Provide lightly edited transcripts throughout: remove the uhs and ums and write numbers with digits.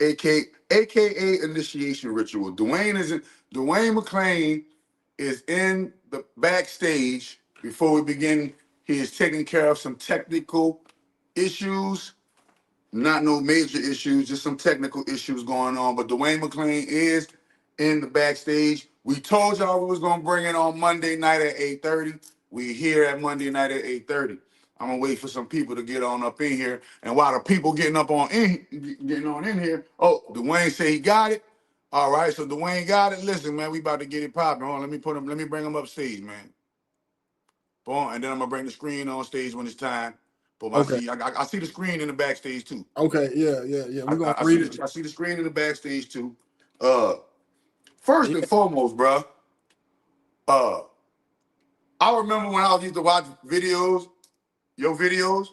aka initiation ritual. Duane McClain is in the backstage before we begin. He is taking care of some technical issues, not no major issues, just some technical issues going on. But Duane McClain is in the backstage. We told y'all we was gonna bring it on Monday night at 8:30. We here at Monday night at 8:30. I'm gonna wait for some people to get on up in here. And while the people getting on in here, oh, Duane say he got it. All right, so Duane got it. Listen, man, we about to get it popping. Hold on, let me bring him upstage, man. Boom, and then I'm gonna bring the screen on stage when it's time. Boom, Okay. I see the screen in the backstage too. Okay, yeah. We're gonna read it. I see the screen in the backstage too. First and foremost, bro. I remember when I used to watch your videos,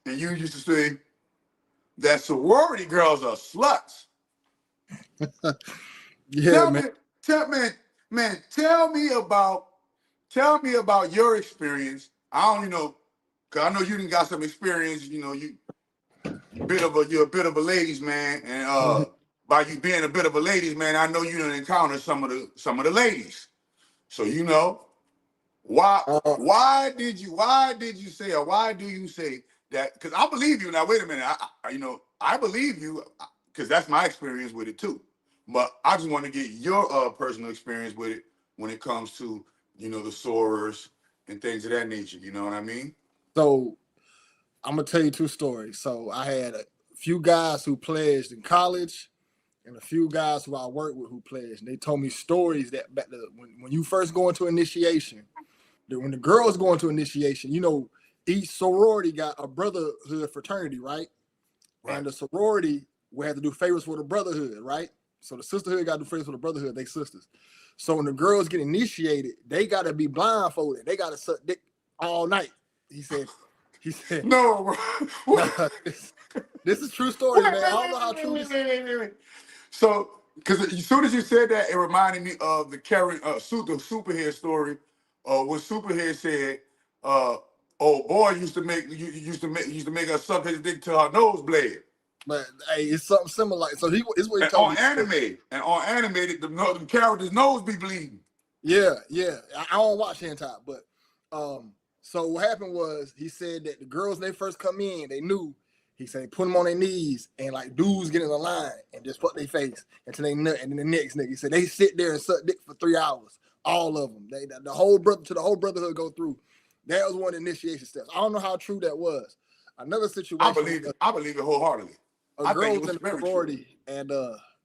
and you used to say that sorority girls are sluts. Yeah, man. Tell me about your experience. I don't even know, cause I know you done got some experience. You know, you're a bit of a ladies man, and by you being a bit of a ladies man, I know you done encountered some of the ladies. So you know why did you say, or why do you say that? Because I believe you. Now wait a minute, I believe you because that's my experience with it too. But I just want to get your personal experience with it when it comes to the sorors and things of that nature. You know what I mean? So I'm gonna tell you two stories. So I had a few guys who pledged in college, and a few guys who I worked with who pledged. And they told me stories that when you first go into initiation, when the girls go into initiation, each sorority got a brotherhood fraternity, right? And the sorority will have to do favors for the brotherhood, right? So the sisterhood got to do favors for the brotherhood, they sisters. So when the girls get initiated, they got to be blindfolded. They got to suck dick all night. He said, no, bro. This is true story, man. I don't know how true this is. So, because as soon as you said that, it reminded me of the Superhead story. When Superhead said, "Oh boy used to make us suck his dick till our nose bled." But hey, it's something similar. Like, so it's what he and told on me. animated, the character's nose be bleeding. Yeah. I don't watch hentai, but so what happened was he said that the girls when they first come in, they knew. He said put them on their knees and like dudes get in the line and just put their face until they nut, and then the next nigga. He said they sit there and suck dick for 3 hours, all of them. The whole brotherhood go through. That was one of the initiation steps. I don't know how true that was. Another situation. I believe it wholeheartedly. A girl was in a sorority, and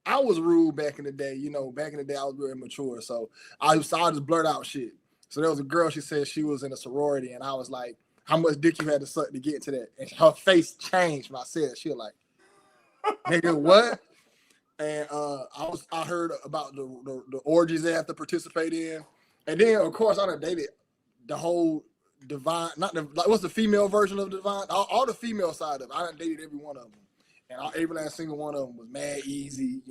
I was rude back in the day. Back in the day I was very immature, so I just blurt out shit. So there was a girl. She said she was in a sorority, and I was like, "How much dick you had to suck to get to that?" And her face changed when I said it. She was like, "Nigga, what?" And I heard about the orgies they have to participate in, and then of course I done dated the whole divine, what's the female version of divine? All the female side of it. I done dated every one of them, and every last single one of them was mad easy.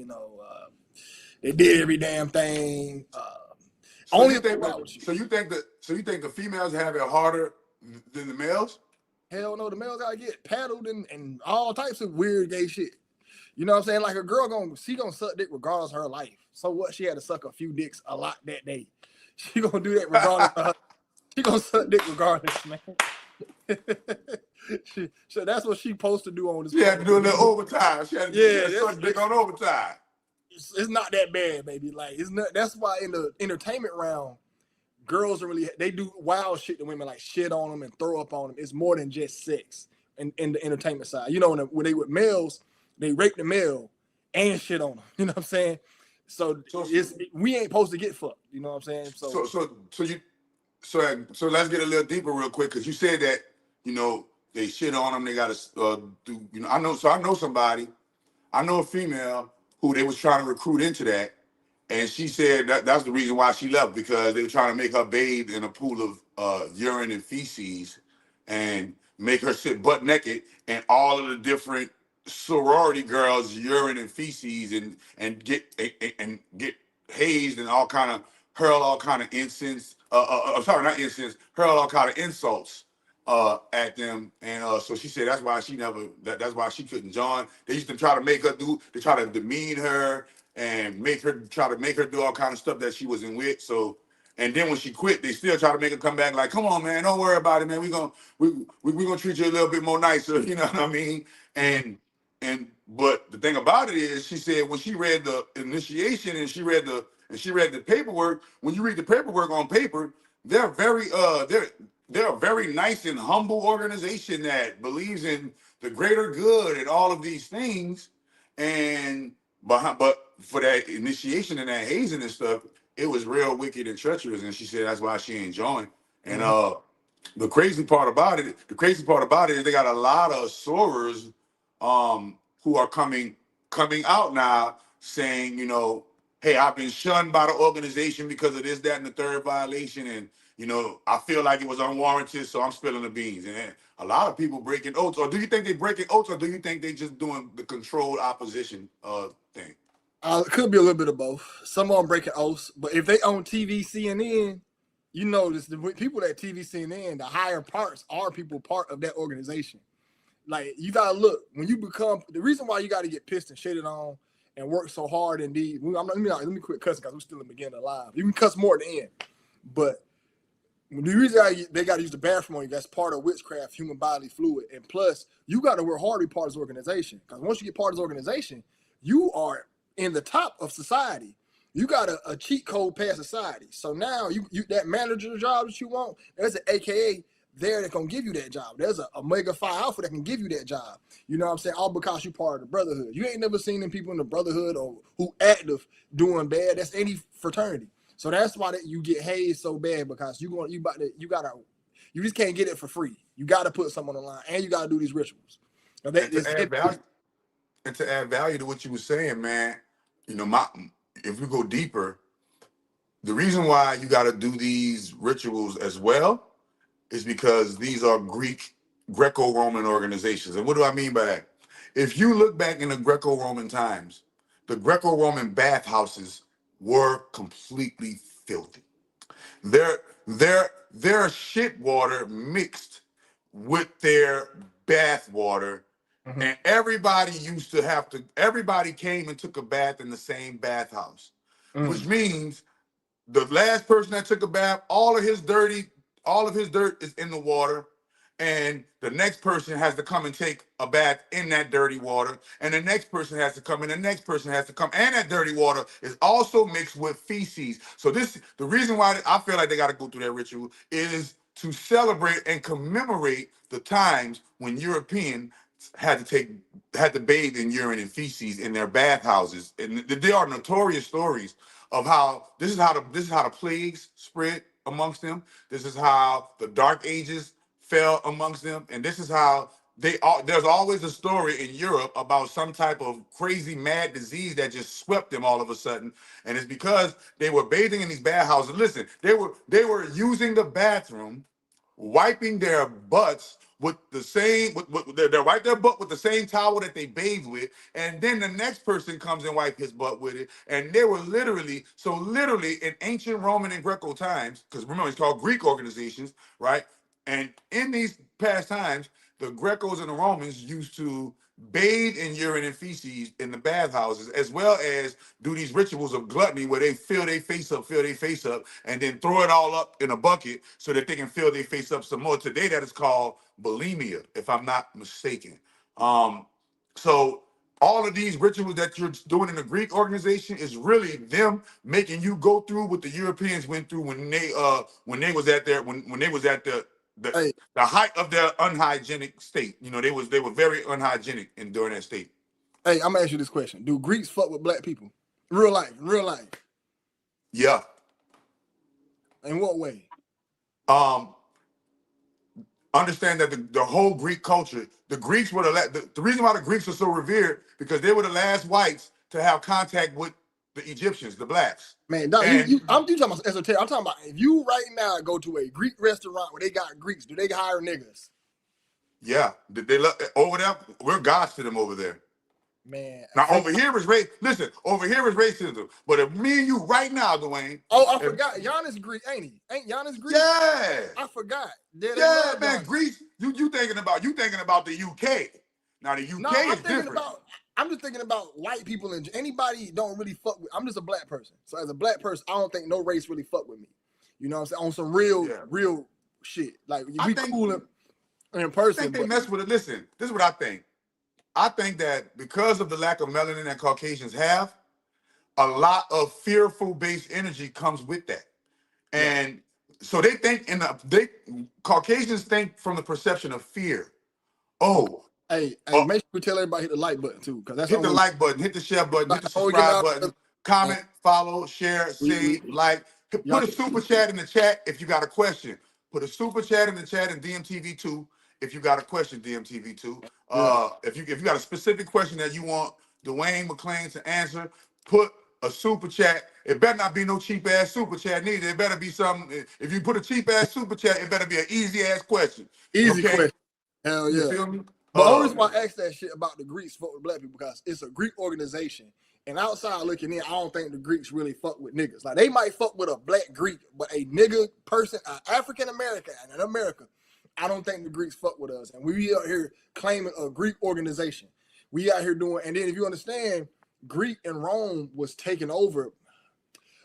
They did every damn thing. So you think the females have it harder than the males? Hell no, the males gotta get paddled and all types of weird gay shit. You know what I'm saying? Like a girl gonna suck dick regardless of her life. So what? She had to suck a few dicks a lot that day. She gonna do that regardless of her. She gonna suck dick regardless, man. So that's what she supposed to do on this. She had to do a little overtime. She had to suck dick on overtime. It's not that bad, baby. Like it's not. That's why in the entertainment round, girls they do wild shit to women, like shit on them and throw up on them. It's more than just sex in the entertainment side. When they with males, they rape the male and shit on them. You know what I'm saying? So we ain't supposed to get fucked. You know what I'm saying? So let's get a little deeper real quick, because you said that they shit on them. They gotta do. I know somebody. I know a female who they was trying to recruit into that, and she said that's the reason why she left, because they were trying to make her bathe in a pool of urine and feces, and make her sit butt naked, and all of the different sorority girls urine and feces, and get hazed and hurl all kind of incense. Sorry, not incense. Hurl all kind of insults at them, and so she said that's why she never that's why she couldn't join. They used to try to make her do, they try to demean her and try to make her do all kind of stuff that she wasn't with. So, and then when she quit, they still try to make her come back. Like, come on, man, don't worry about it, man. We gonna treat you a little bit more nicer. You know what I mean? But the thing about it is, she said when she read the initiation and she read the paperwork. When you read the paperwork on paper, they're very they're a very nice and humble organization that believes in the greater good and all of these things. And but for that initiation and that hazing and stuff, it was real wicked and treacherous. And she said that's why she ain't joined. And the crazy part about it is they got a lot of sorors who are coming out now saying, you know, hey, I've been shunned by the organization because of this, that, and the third violation, and you know, I feel like it was unwarranted, so I'm spilling the beans. And a lot of people breaking oaths. Or do you think they breaking oaths, or do you think they just doing the controlled opposition thing? It could be a little bit of both. Some of them breaking oaths, but if they own TV, CNN, you notice the people that TV, CNN, the higher parts are people part of that organization. Like, you gotta look when you become the reason why you got to get pissed and shitted on and work so hard. Indeed, let me quit cussing because we're still in the beginning of live. You can cuss more at the end, but the reason they got to use the bathroom on you, that's part of witchcraft, human bodily fluid. And plus, you got to work hard to be part of this organization. Because once you get part of this organization, you are in the top of society. You got a cheat code past society. So now you that manager job that you want, there's an AKA there that's going to give you that job. There's a Omega Phi Alpha that can give you that job. You know what I'm saying? All because you part of the brotherhood. You ain't never seen them people in the brotherhood or who active doing bad. That's any fraternity. So that's why you get hazed so bad, because you just can't get it for free. You got to put something on the line, and you got to do these rituals. And to add value to what you were saying, man, you know, if we go deeper, the reason why you got to do these rituals as well is because these are Greco-Roman organizations. And what do I mean by that? If you look back in the Greco-Roman times, the Greco-Roman bathhouses were completely filthy. Their shit water mixed with their bath water, and everybody came and took a bath in the same bathhouse, which means the last person that took a bath, all of his dirt is in the water, and the next person has to come and take a bath in that dirty water, and the next person has to come, and the next person has to come, and that dirty water is also mixed with feces. So the reason why I feel like they got to go through that ritual is to celebrate and commemorate the times when Europeans had to bathe in urine and feces in their bathhouses, and there are notorious stories of how this is how the plagues spread amongst them. This is how the Dark Ages fell amongst them, and this is how there's always a story in Europe about some type of crazy mad disease that just swept them all of a sudden, and it's because they were bathing in these bathhouses. Listen, they were using the bathroom, wiping their butts with the same they wipe their butt with the same towel that they bathe with, and then the next person comes and wipe his butt with it. And they were literally in ancient Roman and Greco times, because remember it's called Greek organizations, right? And in these past times, the Grecos and the Romans used to bathe in urine and feces in the bathhouses, as well as do these rituals of gluttony where they fill their face up, and then throw it all up in a bucket so that they can fill their face up some more. Today, that is called bulimia, if I'm not mistaken. So all of these rituals that you're doing in the Greek organization is really them making you go through what the Europeans went through when they was at the height of their unhygienic state. You know, they were very unhygienic during that state. Hey, I'm gonna ask you this question: do Greeks fuck with black people? Real life. Yeah. In what way? Understand that the whole Greek culture, the Greeks were the reason why the Greeks are so revered, because they were the last whites to have contact with the Egyptians, the blacks. Man, dog, I'm talking about esoteric. I'm talking about if you right now go to a Greek restaurant where they got Greeks, do they hire niggas? Yeah, they over there. We're gods to them over there. Man, Now over here is listen, over here is racism. But if me and you right now, Duane. Oh, I forgot. Giannis Greek, ain't he? Ain't Giannis Greek? Yeah. I forgot. Yeah, they Yeah, love man. Giannis. Greece, you thinking about the UK. Now the No, UK is different. I'm just thinking about white people and anybody don't really fuck with. I'm just a black person. So as a black person, I don't think no race really fuck with me. You know what I'm saying? On some real shit. Like we cool in person. I think they mess with it. Listen, this is what I think. I think that because of the lack of melanin that Caucasians have, a lot of fearful based energy comes with that. And so they think Caucasians think from the perception of fear. Oh, hey, make sure we tell everybody hit the like button too, because that's hit the like button, hit the share button, hit the how we get subscribe out. button, comment, follow, share, save, like. Put a super chat in the chat if you got a question. Put a super chat in the chat in DMTV2 if you got a question, DMTV2. If you got a specific question that you want Duane McClain to answer, put a super chat. It better not be no cheap ass super chat neither. It better be something. If you put a cheap ass super chat, it better be an easy ass question. Easy question. Hell yeah. You feel me? But the only reason why I asked that shit about the Greeks fuck with black people because it's a Greek organization. And outside looking in, I don't think the Greeks really fuck with niggas. Like they might fuck with a black Greek, but a nigga person, an African American and in America, I don't think the Greeks fuck with us. And we out here claiming a Greek organization. We out here doing, and then if you understand, Greek and Rome was taking over.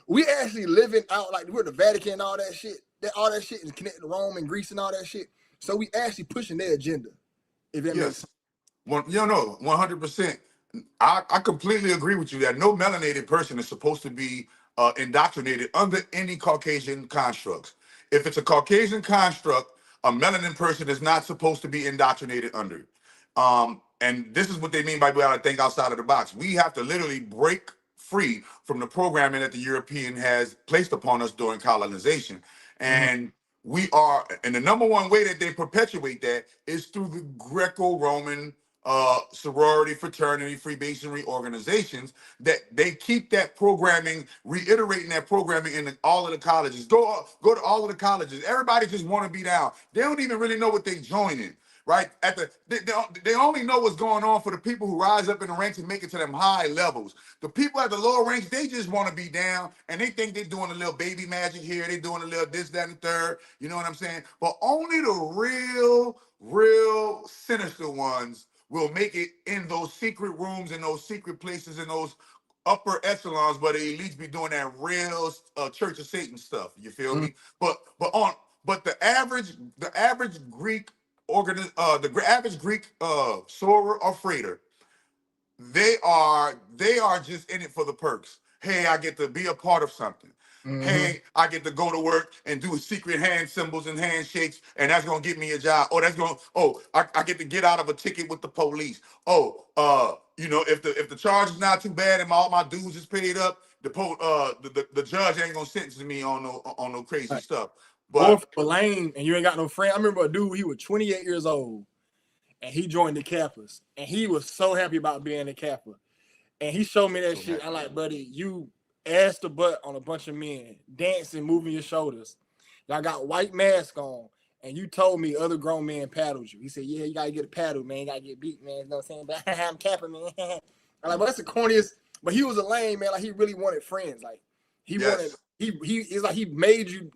We actually living out like we're the Vatican and all that shit. All that shit is connected to Rome and Greece and all that shit. So we actually pushing their agenda. If that makes sense. 100%. I completely agree with you that no melanated person is supposed to be indoctrinated under any Caucasian constructs. If it's a Caucasian construct, a melanin person is not supposed to be indoctrinated under it. And this is what they mean by we gotta think outside of the box. We have to literally break free from the programming that the European has placed upon us during colonization. And and the number one way that they perpetuate that is through the Greco-Roman sorority, fraternity, Freemasonry organizations that they keep that programming, reiterating that programming in all of the colleges. Go to all of the colleges. Everybody just want to be down. They don't even really know what they joining. Right they only know what's going on for the people who rise up in the ranks and make it to them high levels. The people at the lower ranks, they just want to be down and they think they're doing a little baby magic here. They're doing a little this, that, and third. You know what I'm saying? But only the real sinister ones will make it in those secret rooms, in those secret places, in those upper echelons, but the elites be doing that real Church of Satan stuff. You feel me? But the average Greek the average Greek sorer or freighter, they are just in it for the perks. Hey, I get to be a part of something. Hey, I get to go to work and do secret hand symbols and handshakes, and that's gonna get me a job. I get to get out of a ticket with the police. If the charge is not too bad and all my dues is paid up, the judge ain't gonna sentence me on no crazy stuff. But for lame and you ain't got no friend. I remember a dude, he was 28 years old and he joined the Kappas and he was so happy about being a Kappa. And he showed me that shit. I'm like, buddy, you ass to butt on a bunch of men, dancing, moving your shoulders. Y'all got white mask on, and you told me other grown men paddled you. He said, yeah, you gotta get a paddle, man. You gotta get beat, man. You know what I'm saying? But I'm Kappa, man. I'm like, but that's the corniest. But he was a lame man. Like he really wanted friends. Like he wanted. It's like he made you.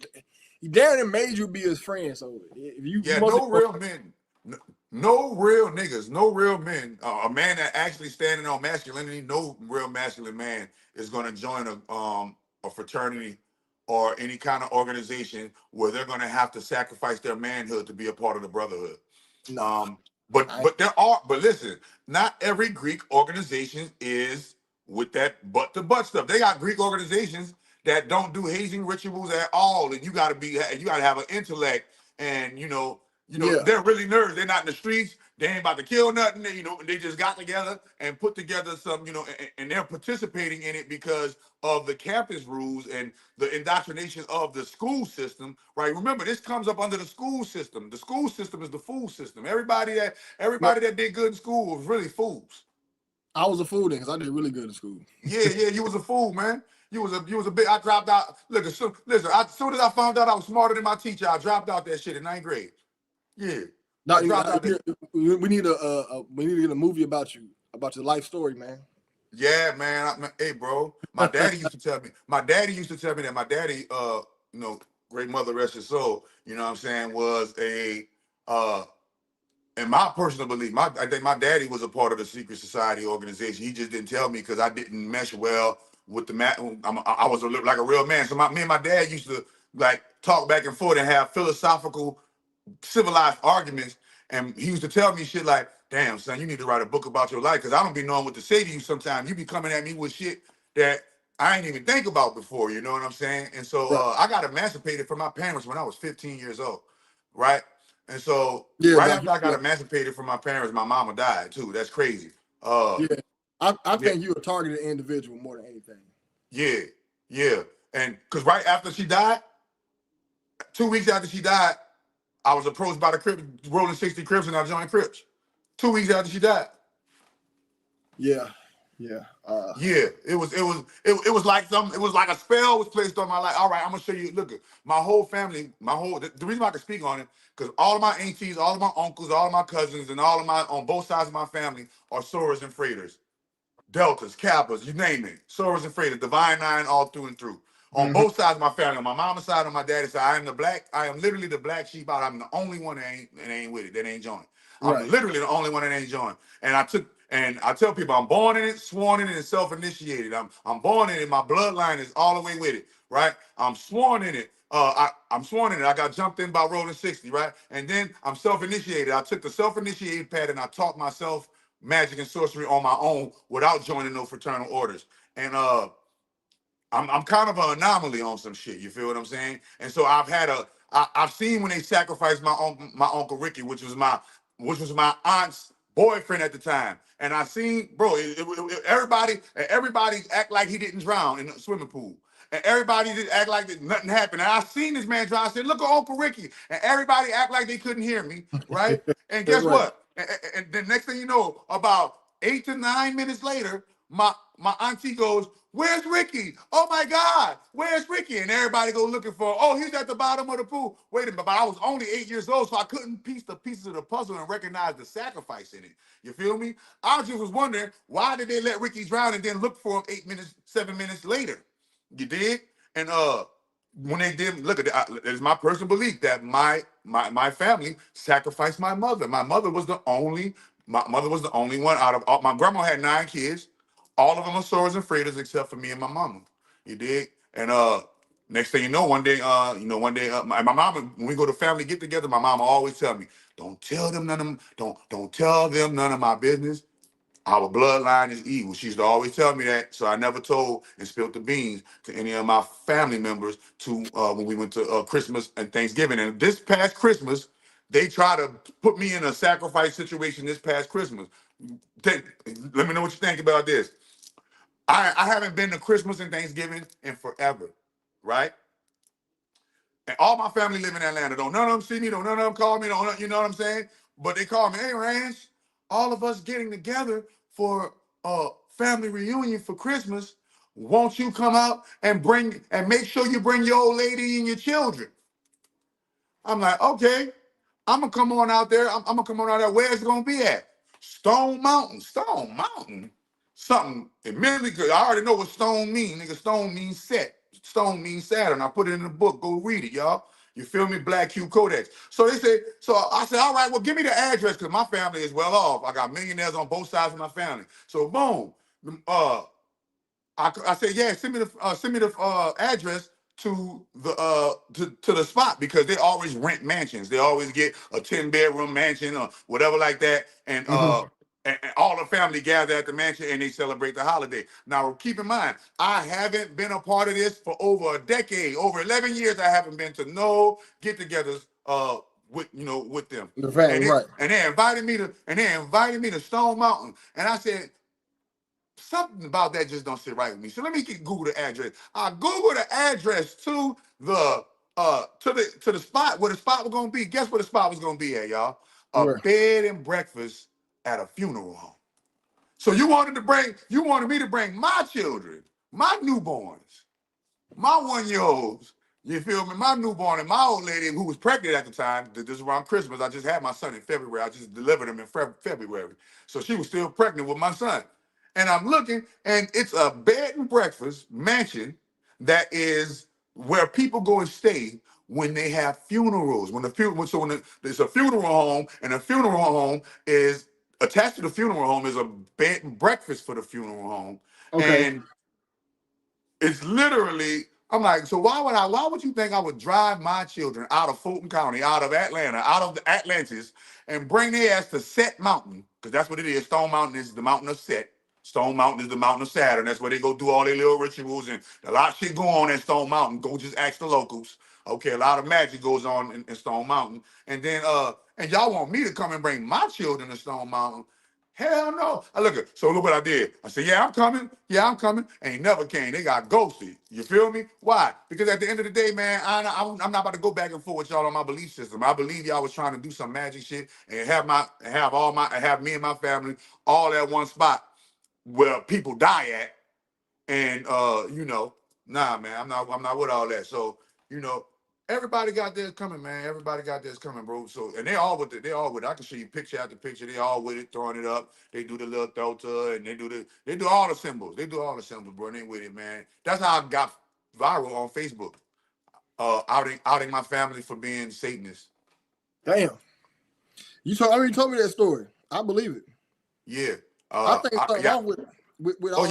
He damn near made you be his friend. So if you no real men. No real niggas, no real men. A man that actually standing on masculinity, no real masculine man is going to join a fraternity or any kind of organization where they're going to have to sacrifice their manhood to be a part of the brotherhood. But listen, not every Greek organization is with that butt to butt stuff. They got Greek organizations that don't do hazing rituals at all, and you got to have an intellect, and they're really nerds. They're not in the streets. They ain't about to kill nothing. They just got together and put together some, and they're participating in it because of the campus rules and the indoctrination of the school system, right? Remember, this comes up under the school system. The school system is the fool system. Everybody that did good in school was really fools. I was a fool then because I did really good in school. Yeah, you was a fool, man. You was a bit. I dropped out. Look, as soon as I found out I was smarter than my teacher, I dropped out that shit in 9th grade. Yeah. We need to get a movie about you. about your life story, man. Yeah, man. Hey, bro. My daddy used to tell me. My daddy used to tell me that my daddy, you know, great mother rest his soul. You know what I'm saying? Was a, in my personal belief, I think my daddy was a part of the secret society organization. He just didn't tell me because I didn't mesh well with the man. I was like a real man. So me and my dad used to like talk back and forth and have philosophical civilized arguments. And he used to tell me shit like, damn, son, you need to write a book about your life because I don't be knowing what to say to you sometimes. You be coming at me with shit that I ain't even think about before, you know what I'm saying? And so Right. I got emancipated from my parents when I was 15 years old, right? And so Yeah, right Doc. after I got Yeah. emancipated from my parents, my mama died too. That's crazy. Uh, Yeah. I yeah, think you're a targeted individual more than anything. yeah, yeah. And because right after she died, 2 weeks after she died, I was approached by the Crips, rolling 60 Crips, and I joined Crips. 2 weeks after she died. Yeah. Yeah. Yeah, it was like it was like a spell was placed on my life. All right, I'm gonna show you. Look, my whole family, the reason why I can speak on it, because all of my aunties, all of my uncles, all of my cousins, and all of my on both sides of my family are sorors and freighters. Deltas, Kappas, you name it. Sorors and freighters, Divine Nine, all through and through. On mhm. both sides of my family, on my mama's side, on my daddy's side, I am literally the black sheep out. I'm the only one that ain't with it, that ain't joined. I'm Right. literally the only one that ain't joined. And I tell people I'm born in it, sworn in it, and self-initiated. I'm born in it. My bloodline is all the way with it, right? I'm sworn in it. I'm sworn in it. I got jumped in by rolling 60, right? And then I'm self-initiated. I took the self-initiated path and I taught myself magic and sorcery on my own without joining no fraternal orders. And I'm kind of an anomaly on some shit. You feel what I'm saying? And so I've seen when they sacrificed my uncle Ricky, which was my aunt's boyfriend at the time. And I seen, bro, everybody act like he didn't drown in the swimming pool. And everybody just act like that nothing happened. And I seen this man drown. I said, look at Uncle Ricky. And everybody act like they couldn't hear me, right? And guess Right. what? And the next thing you know, about 8 to 9 minutes later, my auntie goes, "Where's Ricky? Oh my God, where's Ricky?" And everybody go looking for, "Oh, he's at the bottom of the pool." Wait a minute, but I was only 8 years old, so I couldn't piece the pieces of the puzzle and recognize the sacrifice in it. You feel me? I just was wondering, why did they let Ricky drown and then look for him 8 minutes, 7 minutes later? You did? And when they did, look at it, it's my personal belief that my family sacrificed my mother. My mother was the only one out of all. My grandma had 9 kids. All of them are swords and freighters except for me and my mama. You dig? And next thing you know, one day, my mama, when we go to family get together, my mama always tell me, "Don't tell them none of them, don't tell them none of my business. Our bloodline is evil." She used to always tell me that, so I never told and spilled the beans to any of my family members to when we went to Christmas and Thanksgiving. And this past Christmas, they try to put me in a sacrifice situation this past Christmas. Let me know what you think about this. I haven't been to Christmas and Thanksgiving in forever, right? And all my family live in Atlanta. Don't none of them see me. Don't none of them call me. Don't, you know what I'm saying? But they call me, "Hey, Rance, all of us getting together for a family reunion for Christmas. Won't you come out and make sure you bring your old lady and your children?" I'm like, okay, I'm gonna come on out there. I'm gonna come on out there. Where's it gonna be at? Stone Mountain. Stone Mountain. Something immediately good. I already know what stone mean. Nigga, stone means set. Stone means Saturn. I put it in the book. Go read it, y'all. You feel me? Black Q Codex. So I said, all right, well, give me the address because my family is well off. I got millionaires on both sides of my family. So boom. I said, yeah, send me the address to the spot because they always rent mansions. They always get a 10-bedroom mansion or whatever like that, Mhm. and all the family gather at the mansion and they celebrate the holiday. Now, keep in mind, I haven't been a part of this for over a decade, over 11 years. I haven't been to no get-togethers with them, The family, right. and they invited me to Stone Mountain, and I said, something about that just don't sit right with me. So let me Google the address. I Google the address to the spot where the spot was gonna be. Guess where the spot was gonna be at, y'all? A Where? bed and breakfast at a funeral home. So you wanted me to bring my children, my newborns, my 1-year-olds You feel me? My newborn and my old lady who was pregnant at the time, this is around Christmas. I just had my son in February. I just delivered him in February. So she was still pregnant with my son. And I'm looking, and it's a bed and breakfast mansion that is where people go and stay when they have funerals. When the funeral, so when there's a funeral home, and a funeral home is attached to the funeral home is a bed and breakfast for the funeral home. Okay. And it's literally, I'm like, so why would you think I would drive my children out of Fulton County, out of Atlanta, out of the Atlantis, and bring their ass to Set Mountain? Because that's what it is. Stone Mountain is the mountain of Set. Stone Mountain is the mountain of Saturn. That's where they go do all their little rituals, and a lot of shit go on at Stone Mountain. Go just ask the locals. Okay, a lot of magic goes on in Stone Mountain. And then and y'all want me to come and bring my children to Stone Mountain. Hell no. I look what I did. I said, yeah, I'm coming. Yeah, I'm coming. And he never came. They got ghosted. You feel me? Why? Because at the end of the day, man, I'm not about to go back and forth with y'all on my belief system. I believe y'all was trying to do some magic shit and have me and my family all at one spot where people die at. And nah, man, I'm not with all that. So, everybody got theirs coming, man. Everybody got theirs coming, bro. So, and they all with it. They all with it. I can show you picture after picture. They all with it, throwing it up. They do the little thota, and they do all the symbols. They do all the symbols, bro. And they with it, man. That's how I got viral on Facebook. Outing my family for being Satanists. Damn. You told me that story. I believe it. Yeah. I think something wrong with all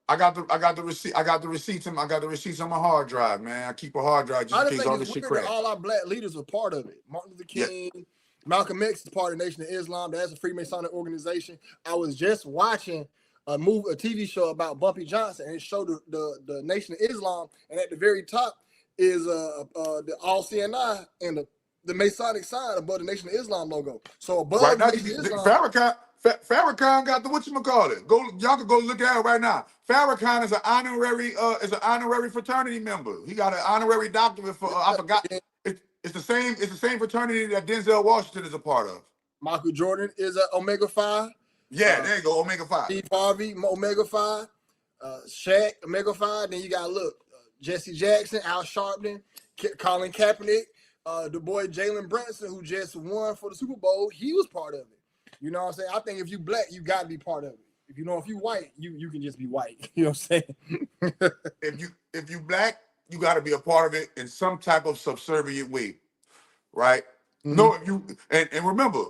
I got the receipt. I got the receipts on my hard drive, man. I keep a hard drive just in case all this shit crashes. All our black leaders are part of it. Martin Luther King, yeah. Malcolm X is part of the Nation of Islam. That's a Freemasonic organization. I was just watching a TV show about Bumpy Johnson, and it showed the Nation of Islam, and at the very top is the All CNI and the Masonic sign above the Nation of Islam logo. So above right now, Islam, Farrakhan got the whatchamacallit. Y'all can go look at it right now. Farrakhan is an honorary fraternity member. He got an honorary doctorate for I forgot. It's the same fraternity that Denzel Washington is a part of. Michael Jordan is an Omega Phi. Yeah, there you go, Omega Phi. Steve Harvey, Omega Phi. Shaq, Omega Phi. Then you got Jesse Jackson, Al Sharpton, Colin Kaepernick, the boy Jalen Brunson, who just won for the Super Bowl. He was part of it. You know what I'm saying? I think if you black, you got to be part of it. If you white, you can just be white. You know what I'm saying? if you black, you got to be a part of it in some type of subservient way, right? Mm-hmm. No, if you and remember,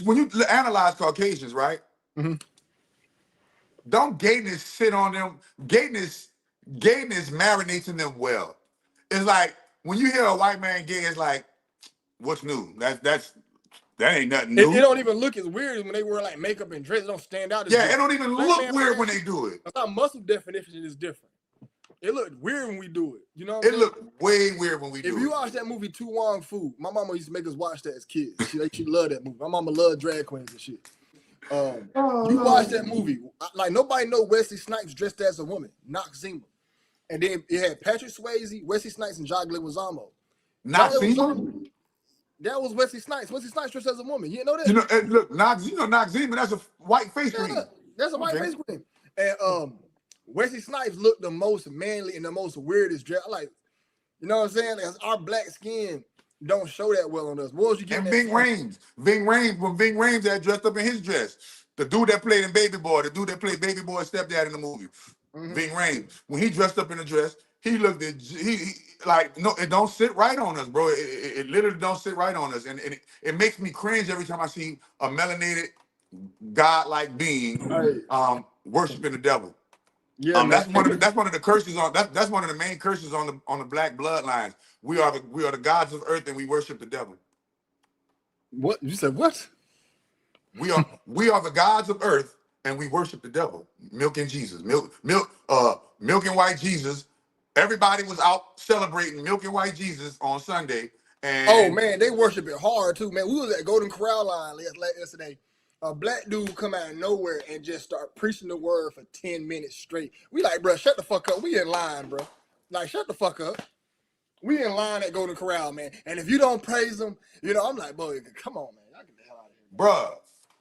when you analyze Caucasians, right? Mm-hmm. Don't gayness sit on them. Gayness marinates in them well. It's like when you hear a white man gay, it's like, what's new? That ain't nothing new. It don't even look as weird when they wear like makeup and dress. It don't stand out. Yeah, it don't even look weird when they do it. Our muscle definition is different. It looked weird when we do it. You know what I'm saying? It looked way weird when we do it. If you watch that movie Tu Wong Fu, my mama used to make us watch that as kids. She loved that movie. My mama loved drag queens and shit. You watch that movie, like nobody know Wesley Snipes dressed as a woman, Noxzema. And then it had Patrick Swayze, Wesley Snipes, and John Leguizamo. Noxzema? That was Wesley Snipes. Wesley Snipes dressed as a woman. You know that? Look, Noxzema, that's a white face cream. That's a white face cream. And Wesley Snipes looked the most manly and the most weirdest dress. Like, you know what I'm saying? Like, our black skin don't show that well on us. What was you getting? And Ving Rhames that dressed up in his dress. The dude that played in Baby Boy, the dude that played Baby Boy's stepdad in the movie. Mm-hmm. Ving Rhames. When he dressed up in a dress, he looked at no, it don't sit right on us, bro. It literally don't sit right on us, and it makes me cringe every time I see a melanated God-like being worshiping the devil. Yeah, that's one of the curses on that's one of the main curses on the black bloodlines. We are the gods of earth, and we worship the devil. What you said? What? We are the gods of earth, and we worship the devil. Milk and Jesus, milk and white Jesus. Everybody was out celebrating milk and white Jesus on Sunday. And oh man, they worship it hard too, man. We was at Golden Corral line yesterday. A black dude come out of nowhere and just start preaching the word for 10 minutes straight. We like, bro, shut the fuck up. We in line, bro. Like, shut the fuck up. We in line at Golden Corral, man. And if you don't praise them, I'm like, boy, come on, man. Y'all get the hell out of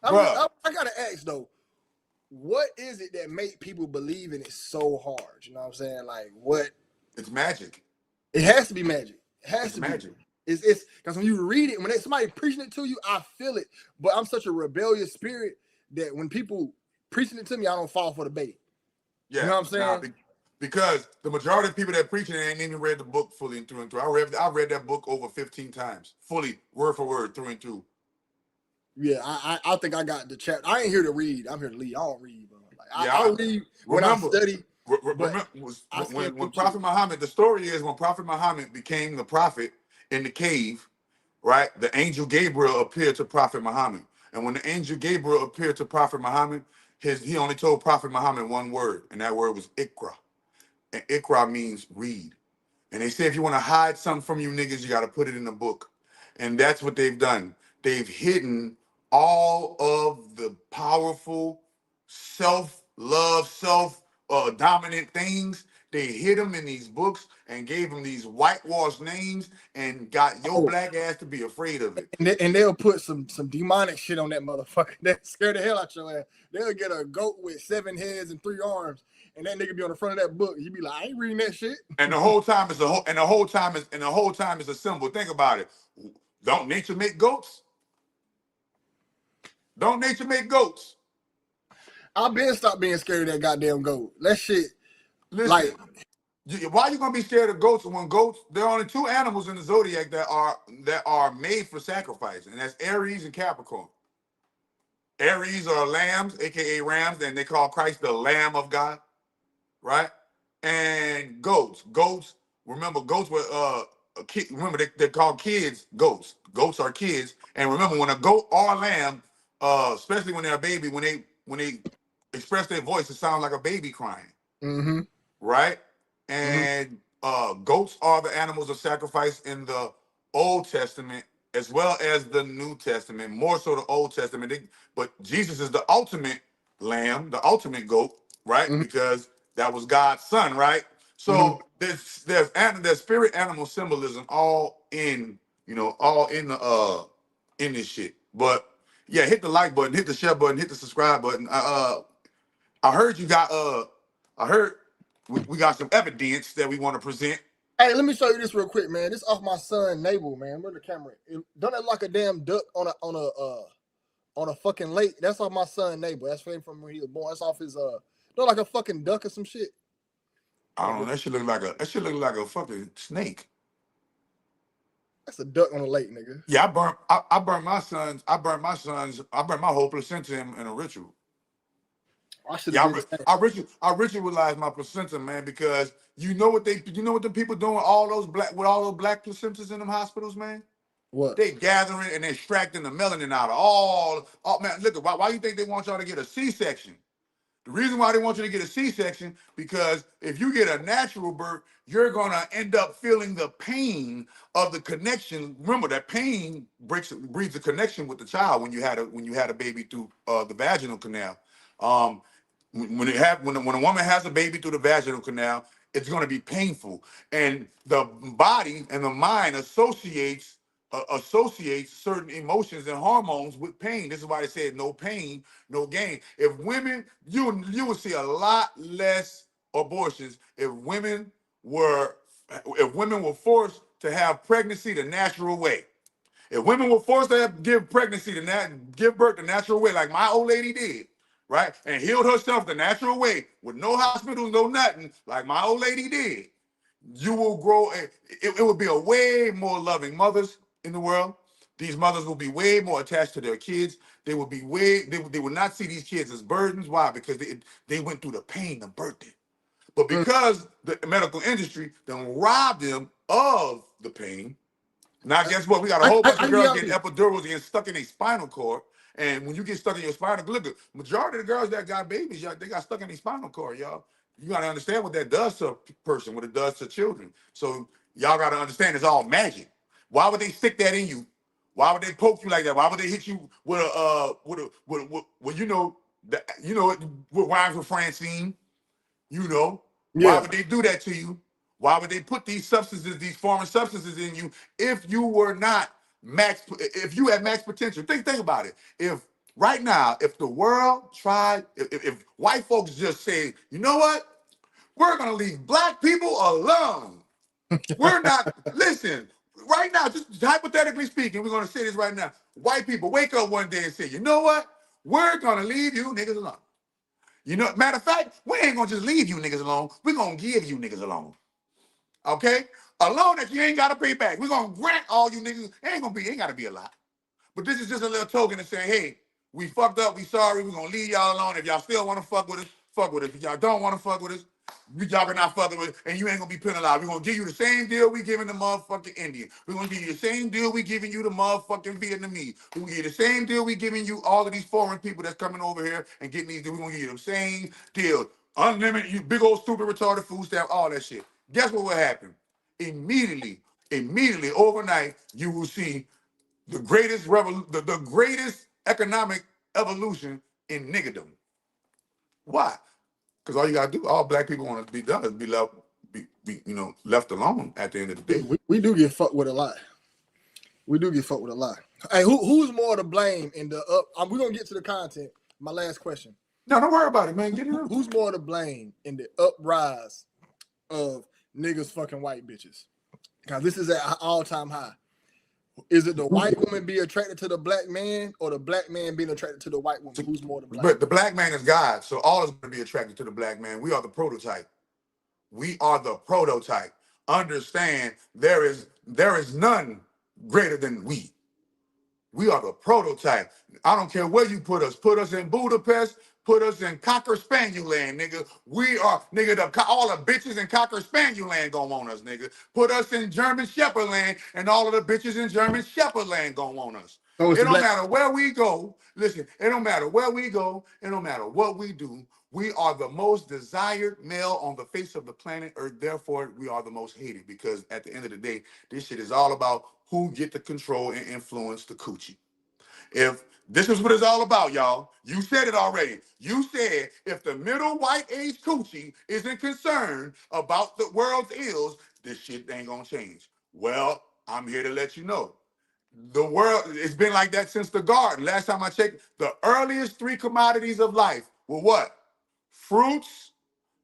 here. Bruh. I gotta ask though, what is it that make people believe in it so hard? You know what I'm saying? Like, what? It's magic. It has to be magic. It has It's to magic. be. It's because when you read it, when somebody preaching it to you, I feel it. But I'm such a rebellious spirit that when people preaching it to me, I don't fall for the bait. Yeah. You know what I'm saying? Because the majority of people that preaching ain't even read the book fully and through and through. I read that book over 15 times, fully, word for word, through and through. Yeah, I think I got the chapter. I ain't here to read. I'm here to lead. I don't read, bro. Like, Yeah, I read when I study. Remember, I scan when through Prophet shit. Muhammad, the story is when Prophet Muhammad became the prophet in the cave, right? The angel Gabriel appeared to Prophet Muhammad. And when the angel Gabriel appeared to Prophet Muhammad, he only told Prophet Muhammad one word, and that word was Ikra. And Ikra means read. And they say if you want to hide something from you niggas, you got to put it in the book. And that's what they've done. They've hidden all of the powerful self-love, self-dominant things. They hid them in these books and gave them these whitewashed names and got your Oh, black ass to be afraid of it. and they'll put some demonic shit on that motherfucker that scare the hell out your ass. They'll get a goat with 7 heads and 3 arms, and that nigga be on the front of that book. You be like, I ain't reading that shit. And the whole time is the whole time is a symbol. Think about it. Don't nature make goats? Don't nature make goats? I've been stopped being scared of that goddamn goat. That shit, like, Listen, why you gonna be scared of goats when goats? There are only 2 animals in the zodiac that are made for sacrifice, and that's Aries and Capricorn. Aries are lambs, aka rams, and they call Christ the Lamb of God, right? And goats. Remember, goats were remember they're called kids. Goats are kids, and remember when a goat or a lamb, especially when they're a baby, when they express their voice, it sounds like a baby crying. mm-hmm. Right? And goats are the animals of sacrifice in the Old Testament as well as the New Testament, more so the Old Testament. But Jesus is the ultimate lamb, the ultimate goat, right? Mm-hmm. Because that was God's son, right? Mm-hmm. So there's spirit animal symbolism all in this shit. But yeah, hit the like button, hit the share button, hit the subscribe button. I heard you got I heard we got some evidence that we want to present. Hey, let me show you this real quick, man. This off my son navel, man. Where the camera? Don't that like a damn duck on a fucking lake? That's off my son navel. That's from when he was born. That's off his look like a fucking duck or some shit. I don't know. That should look like a fucking snake. That's a duck on a lake, nigga. Yeah, I burnt my sons. I burnt my whole placenta in a ritual. I should have Yeah, did the same. I ritualized my placenta, man, because you know what the people doing with all those black placentas in them hospitals, man? What? They gathering and extracting the melanin out of all man, look, why you think they want y'all to get a C-section? The reason why they want you to get a C-section, because if you get a natural birth, you're gonna end up feeling the pain of the connection. Remember that pain breeds a connection with the child when you had a baby through the vaginal canal. Um, when a woman has a baby through the vaginal canal, it's gonna be painful, and the body and the mind associates certain emotions and hormones with pain. This is why they said no pain, no gain. If women, you would see a lot less abortions were if women were forced to have pregnancy the natural way. If women were forced to give give birth the natural way, like my old lady did, right, and healed herself the natural way with no hospitals, no nothing, like my old lady did, you will grow. It would be a way more loving mothers in the world. These mothers will be way more attached to their kids. They will be they will not see these kids as burdens. Why? Because they went through the pain of birthing. But because the medical industry then robbed them of the pain, now guess what? We got a whole bunch of girls getting epidurals, getting stuck in a spinal cord. And when you get stuck in your spinal cord, look, majority of the girls that got babies, y'all, they got stuck in their spinal cord, y'all. You gotta understand what that does to a person, what it does to children. So y'all gotta understand it's all magic. Why would they stick that in you? Why would they poke you like that? Why would they hit you with well, what rhymes with Francine? Why Yeah. would they do that to you? Why would they put these foreign substances in you if you were not if you had max potential? Think about it. If right now, if the world tried, if white folks just say, you know what? We're gonna leave black people alone. We're not, listen, right now, just hypothetically speaking, we're going to say this right now. White people wake up one day and say, you know what? We're going to leave you niggas alone. You know, matter of fact, we ain't going to just leave you niggas alone. We're going to give you niggas alone. Okay? A loan that you ain't got to pay back. We're going to grant all you niggas. Ain't got to be a lot. But this is just a little token of saying, hey, we fucked up, we sorry, we're gonna leave y'all alone. If y'all still wanna fuck with us, fuck with us. If y'all don't wanna fuck with us, y'all can not fucking with us, and you ain't gonna be penalized. We're gonna give you the same deal we giving the motherfucking Indian. We're gonna give you the same deal we giving you the motherfucking Vietnamese. We're gonna give you the same deal we giving you all of these foreign people that's coming over here and getting these deals. We're gonna give you the same deal. Unlimited, you big old stupid retarded food stamp, all that shit. Guess what will happen? Immediately, overnight, you will see the greatest economic evolution in niggerdom. Why? Because all you gotta do, all black people want to be done is be left alone at the end of the day. We do get fucked with a lot. We do get fucked with a lot. Hey, who's more to blame in the up? We're gonna get to the content. My last question. No, don't worry about it, man. Get it up. Who's more to blame in the uprise of niggas fucking white bitches? Because this is at an all-time high. Is it the white woman being attracted to the black man, or the black man being attracted to the white woman? Who's more to blame? But the black man is God, so all is going to be attracted to the black man. We are the prototype. We are the prototype. Understand, there is none greater than we. We are the prototype. I don't care where you put us. Put us in Budapest. Put us in Cocker Spaniel land, nigga. We are, nigga, all the bitches in Cocker Spaniel land gonna want us, nigga. Put us in German Shepherd land, and all of the bitches in German Shepherd land gonna want us. So it don't matter where we go. Listen, it don't matter where we go. It don't matter what we do. We are the most desired male on the face of the planet Earth. Therefore, we are the most hated, because at the end of the day, this shit is all about who get to control and influence the coochie. If this is what it's all about, y'all. You said it already. You said if the middle white age coochie isn't concerned about the world's ills, this shit ain't gonna change. Well, I'm here to let you know. The world, it's been like that since the garden. Last time I checked, the earliest three commodities of life were what? Fruits,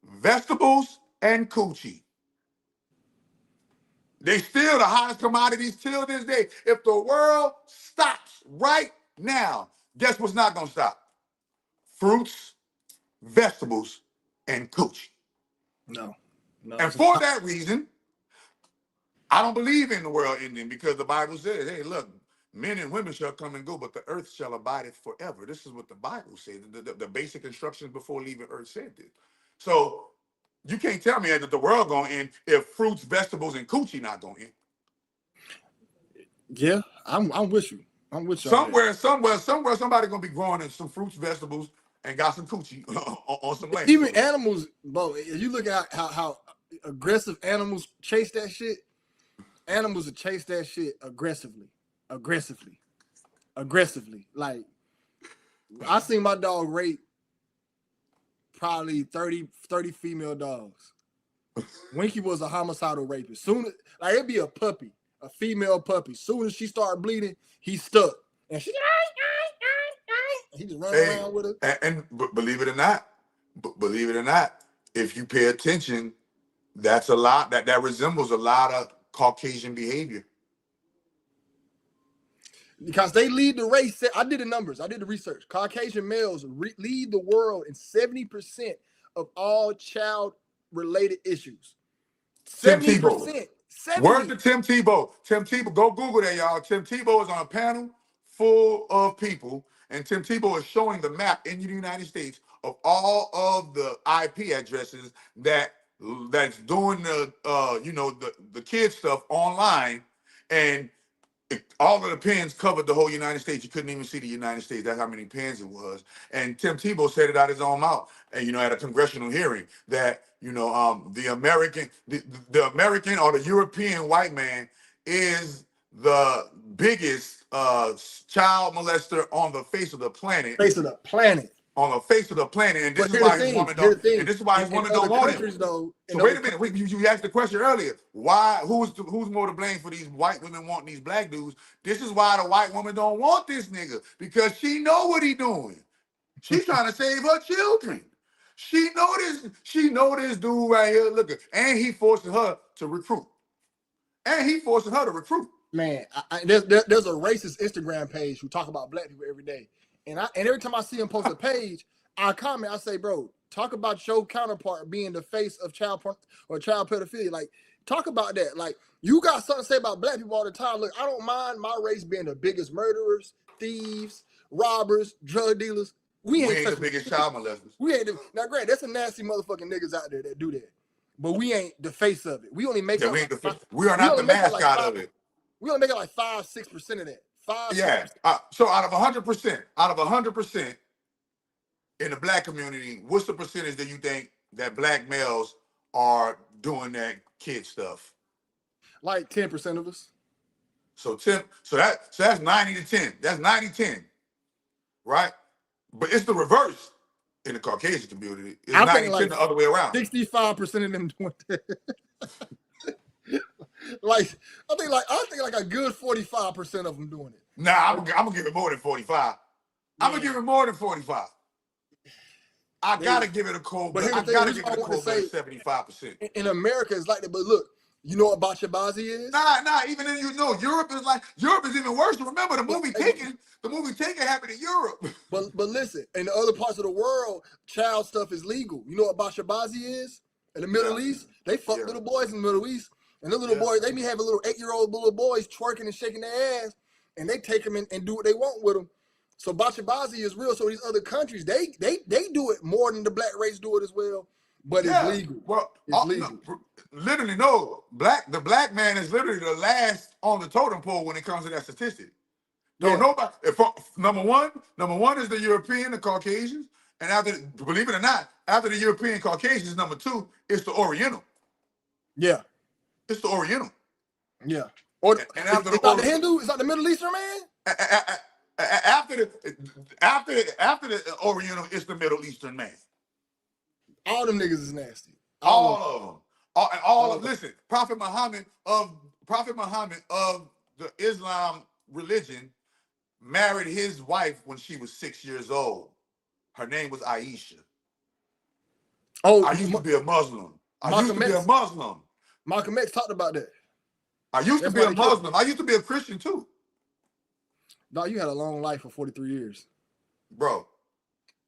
vegetables, and coochie. They still the hottest commodities till this day. If the world stops right now, guess what's not gonna stop? Fruits, vegetables, and coochie. No. And for that reason, I don't believe in the world ending, because the Bible says, hey, look, men and women shall come and go, but the earth shall abide forever. This is what the Bible says. The basic instructions before leaving earth said this. So you can't tell me that the world gonna end if fruits, vegetables, and coochie not gonna end. Yeah, I'm with you. I'm with you. Somewhere, somebody gonna be growing some fruits, vegetables, and got some coochie on some land. Even animals, bro. If you look at how aggressive animals chase that shit, animals will chase that shit aggressively. Like, I seen my dog rape probably 30 female dogs. Winky was a homicidal rapist. Soon as, like, it'd be a puppy, a female puppy. Soon as she started bleeding, he stuck. And she he just ran around with her. And believe it or not, if you pay attention, that's a lot that resembles a lot of Caucasian behavior. Because they lead the race. I did the numbers. I did the research. Caucasian males lead the world in 70% of all child-related issues. 70%. Word to Tim Tebow. Tim Tebow, go Google that, y'all. Tim Tebow is on a panel full of people, and Tim Tebow is showing the map in the United States of all of the IP addresses that's doing the kid stuff online, and all of the pins covered the whole United States. You couldn't even see the United States. That's how many pins it was. And Tim Tebow said it out his own mouth, and at a congressional hearing, that the American or the European white man is the biggest child molester on the face of the planet. On the face of the planet, and this is why his woman don't. And this is why his woman don't want him. So wait a minute. You asked the question earlier. Why? Who's more to blame for these white women wanting these black dudes? This is why the white woman don't want this nigga, because she know what he doing. She's trying to save her children. She know this dude right here. Look, and he forcing her to recruit. And he forcing her to recruit. Man, there's a racist Instagram page who talk about black people every day. And every time I see him post a page, I comment, I say, bro, talk about your counterpart being the face of child pedophilia. Like, talk about that. Like, you got something to say about black people all the time. Look, I don't mind my race being the biggest murderers, thieves, robbers, drug dealers. We ain't the biggest child molesters. We ain't now, Grant, there's some nasty motherfucking niggas out there that do that. But we ain't the face of it. We only make we are not the mascot of it. We only make it like 5-6% of that. 5-6%. So out of 100% in the black community, what's the percentage that you think that black males are doing that kid stuff? Like 10% of us. So that's 90 to 10. That's 90-10. Right? But it's the reverse in the Caucasian community. It's 90-10 the other way around. 65% of them doing that. I think like a good 45% of them doing it. Nah, I'm gonna give it more than 45. I'm gonna give it more than 45. I gotta give it a cold. But I gotta give it a cold 75%. In America, it's like that. But look, you know what Bachabazi is? Nah. Even in Europe is even worse. Remember the movie Taken? The movie Taken happened in Europe. But listen, in the other parts of the world, child stuff is legal. You know what Bachabazi is? In the Middle East, they fuck little boys in the Middle East. And the little boys, they be having little 8-year-old little boys twerking and shaking their ass, and they take them and do what they want with them. So Bachabazi is real. So these other countries, they do it more than the black race do it as well, but it's legal. Well, it's legal. No, literally, no. The black man is literally the last on the totem pole when it comes to that statistic. No, nobody. Number one is the European, the Caucasians, and after, believe it or not, after the European Caucasians, number 2 is the Oriental. Yeah. It's the Oriental. Yeah. Or it's not the Hindu? It's not the Middle Eastern man? After the Oriental, it's the Middle Eastern man. All them niggas is nasty. All of them. Listen, Prophet Muhammad of the Islam religion married his wife when she was 6 years old. Her name was Aisha. Oh, I used to be a Muslim. Malcolm X talked about that. I used to be a Muslim. I used to be a Christian too. No, you had a long life for 43 years. Bro,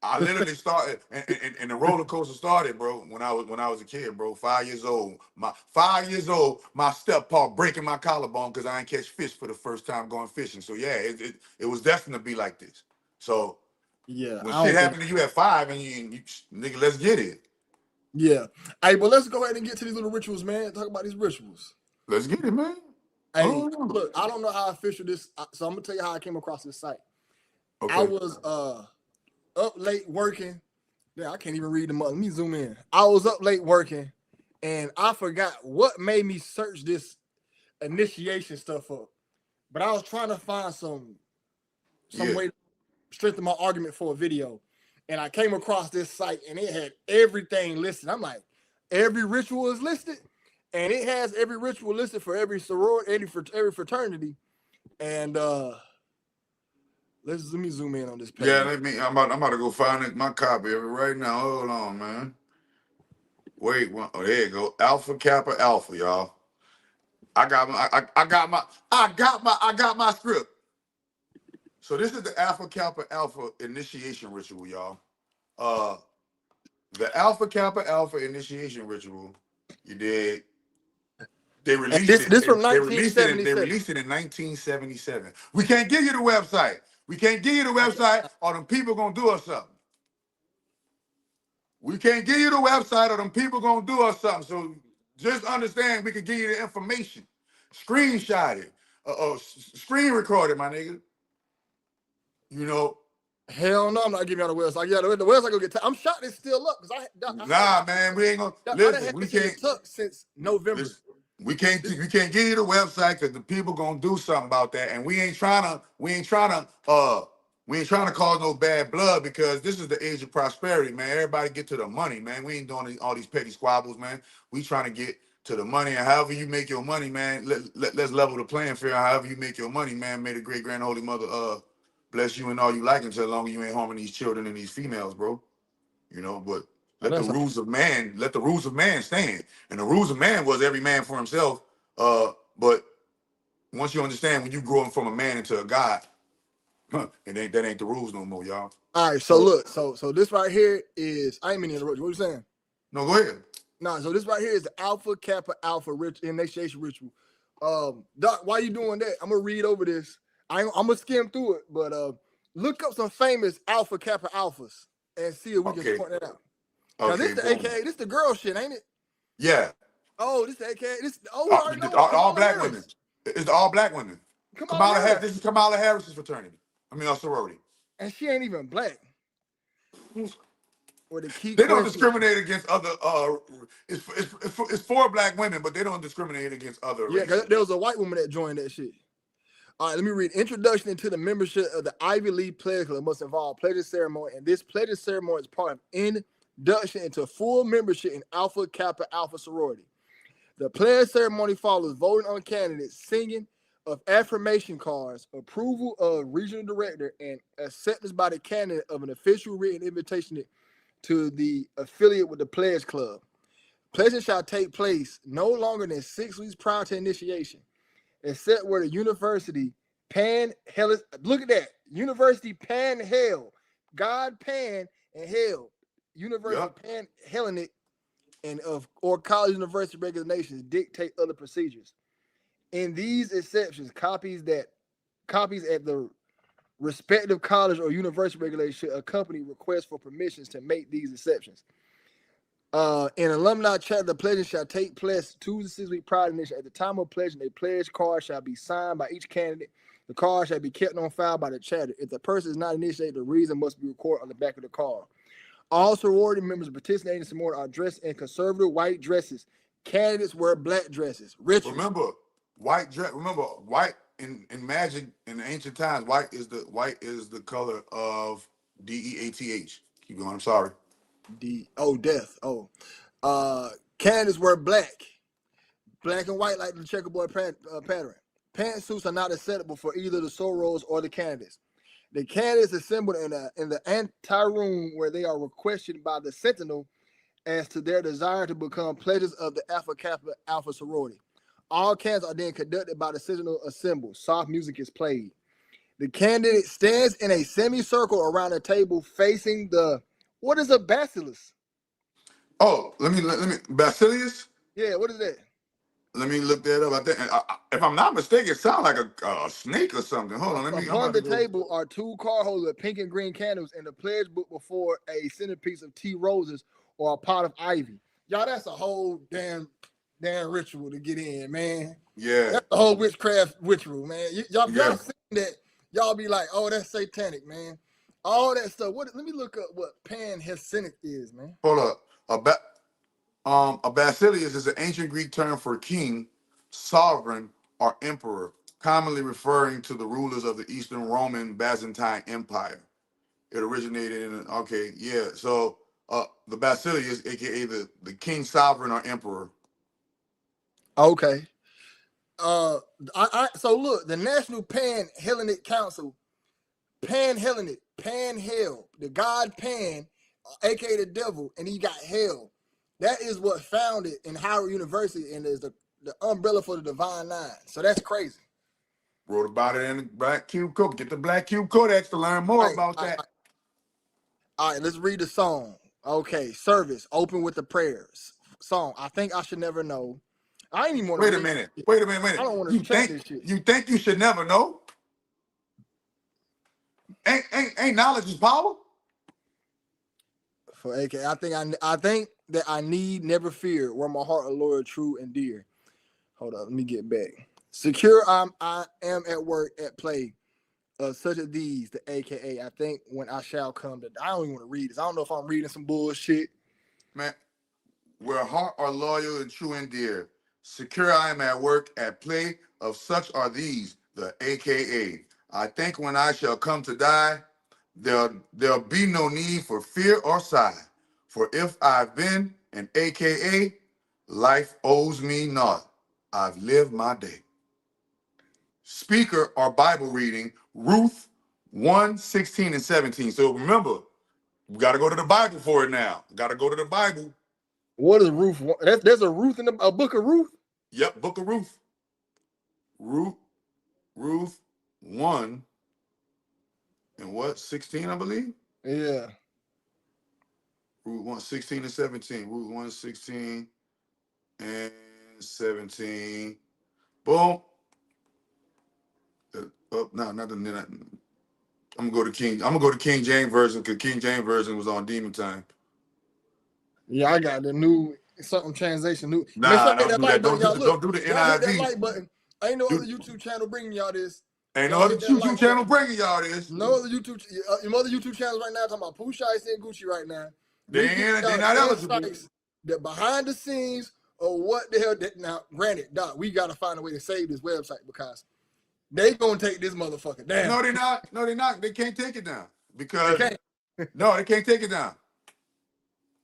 I literally started, and the roller coaster started, bro, when I was a kid, bro. 5 years old. My steppaw breaking my collarbone because I ain't catch fish for the first time going fishing. So yeah, it was destined to be like this. So yeah, when shit happened to you at 5, and you nigga, let's get it. Yeah. Hey, but let's go ahead and get to these little rituals, man. Talk about these rituals. Let's get it, man. Hey, look, I don't know how official this, so I'm gonna tell you how I came across this site. Okay. I was up late working. Yeah, I can't even read them up. Let me zoom in. I was up late working, and I forgot what made me search this initiation stuff up. But I was trying to find some way to strengthen my argument for a video. And I came across this site, and it had everything listed. I'm like, every ritual is listed, and it has every ritual listed for every sorority, every fraternity. And let me zoom in on this page. Yeah, I'm about to go find my copy of it right now. Hold on, man. Wait, oh, there you go. Alpha Kappa Alpha, y'all. I got my script. So this is the Alpha Kappa Alpha initiation ritual, y'all. The Alpha Kappa Alpha initiation ritual, you did. They released it. This from 1977. They released it in 1977. We can't give you the website. Or them people gonna do us something. We can't give you the website, or them people gonna do us something. So just understand, we can give you the information. Screenshot it. Screen record it, my nigga. You know. Hell no, I'm not giving y'all the website. Yeah, the website gonna get. I'm shocked it's still up because Nah, man, we ain't gonna. Listen, we can't. Since November. We can't give you the website because the people gonna do something about that, and we ain't trying to cause no bad blood, because this is the age of prosperity, man. Everybody get to the money, man. We ain't doing all these petty squabbles, man. We trying to get to the money, and however you make your money, man, let's level the playing field. However you make your money, man, may the great grand holy mother bless you and all you like, until long as you ain't harming these children and these females, bro. You know, but let the rules of man stand. And the rules of man was every man for himself, But once you understand when you growing from a man into a god, that ain't the rules no more, y'all. All right, so look, so this right here is, I ain't mean to interrupt you. What you saying? No, go ahead. No, so this right here is the Alpha Kappa Alpha initiation ritual. Doc, why you doing that? I'm gonna read over this. I'm gonna skim through it, but look up some famous Alpha Kappa Alphas and see if we can point that out. Cause this the AKA, this the girl shit, ain't it? Yeah. Oh, this the AKA, this all black women. It's all black women. Kamala Harris. This is Kamala Harris's fraternity. I mean, our sorority. And she ain't even black. Or the key they don't discriminate against other. It's for black women, but they don't discriminate against other. Yeah, because there was a white woman that joined that shit. All right, let me read. Introduction into the membership of the Ivy League Pledge Club must involve pledge ceremony, and this pledge ceremony is part of induction into full membership in Alpha Kappa Alpha Sorority. The pledge ceremony follows voting on candidates, singing of affirmation cards, approval of regional director, and acceptance by the candidate of an official written invitation to the affiliate with the pledge club. Pledging shall take place no longer than 6 weeks prior to initiation, except where the university look at that, university Pan Hell, God Pan and Hell, university Pan Hellenic, and or college university regulations dictate other procedures. In these exceptions, copies at the respective college or university regulation should accompany requests for permissions to make these exceptions. In alumni chat, the pledging shall take place 2 to 6 weeks prior to initiation. At the time of pledging, a pledge card shall be signed by each candidate. The card shall be kept on file by the chatter. If the person is not initiated, the reason must be recorded on the back of the card. All sorority members participating in sorority are dressed in conservative white dresses. Candidates wear black dresses. Ritual. Remember, white in magic in the ancient times, white is the color of DEATH. Keep going. I'm sorry. Death. Candidates wear black and white like the checkerboard pattern. Pantsuits are not acceptable for either the sorors or the candidates. The candidates assembled in the anteroom where they are questioned by the sentinel as to their desire to become pledges of the Alpha Kappa Alpha Sorority. All candidates are then conducted by the sentinel assembled. Soft music is played. The candidate stands in a semicircle around a table facing what is a basilisk? Oh, let me Basilius? Yeah, what is that? Let me look that up. I think, if I'm not mistaken, it sounds like a snake or something. Hold on, Upon the table are 2 card holders with pink and green candles and the pledge book before a centerpiece of tea roses or a pot of ivy. Y'all, that's a whole damn ritual to get in, man. Yeah, that's the whole witchcraft ritual, man. Y'all seen that? Y'all be like, oh, that's satanic, man. All that stuff. Let me look up what Pan-Hellenic is, man. Hold up. A basilius is an ancient Greek term for king, sovereign, or emperor, commonly referring to the rulers of the Eastern Roman Byzantine Empire. It originated in so the basilius, aka the king, sovereign, or emperor. Okay. So look, the National Pan-Hellenic Council, Pan-Hellenic, Pan-Hell, the god Pan, aka the devil, and he got hell. That is what founded in Howard University and is the umbrella for the Divine Nine. So that's crazy. Wrote about it in the Black Cube Codex. Get the Black Cube Codex to learn more about that. All right, let's read the song. Okay, service, open with the prayers. Song, I think I should never know. I ain't even want to Wait a minute. I don't want to check this shit. You think you should never know? Ain't knowledge is power? For AK, I think that I need never fear, where my heart are loyal, true, and dear. Hold on, let me get back. Secure, I am at work, at play, such as these, the AKA. I think when I shall come, I don't even want to read this. I don't know if I'm reading some bullshit. Man, where heart are loyal and true and dear. Secure, I am at work, at play, of such are these, the AKA. I think when I shall come to die, there'll be no need for fear or sigh. For if I've been an AKA, life owes me naught. I've lived my day. Speaker or Bible reading, Ruth 1:16 and 17. So remember, we got to go to the Bible for it now. Got to go to the Bible. What is Ruth? There's a Ruth in a book of Ruth? Yep, book of Ruth. Ruth 1 and what? 16, I believe? Yeah. Ruth 1, 16 and 17. Ruth 1, 16 and 17. Boom. No, not the. I'm gonna go to King. I'm gonna go to King James version because King James version was on Demon Time. Yeah, I got the new something translation. New. Make sure Nah, I hit don't that do that. like button, y'all. Don't Look, do the y'all hit that NIV. like button. Ain't no other Dude, YouTube channel bringing y'all this. ain't no Y'all other hit that YouTube like channel button. bringing y'all this. No other YouTube. Your other YouTube channels right now talking about Pooh Shiesty and Gucci right now. They not eligible. Insights that behind the scenes or what the hell. Now, granted, Doc, we got to find a way to save this website because they gonna take this motherfucker down. No, they're not. No, they're not. They can't take it down because they can't. no, they can't take it down.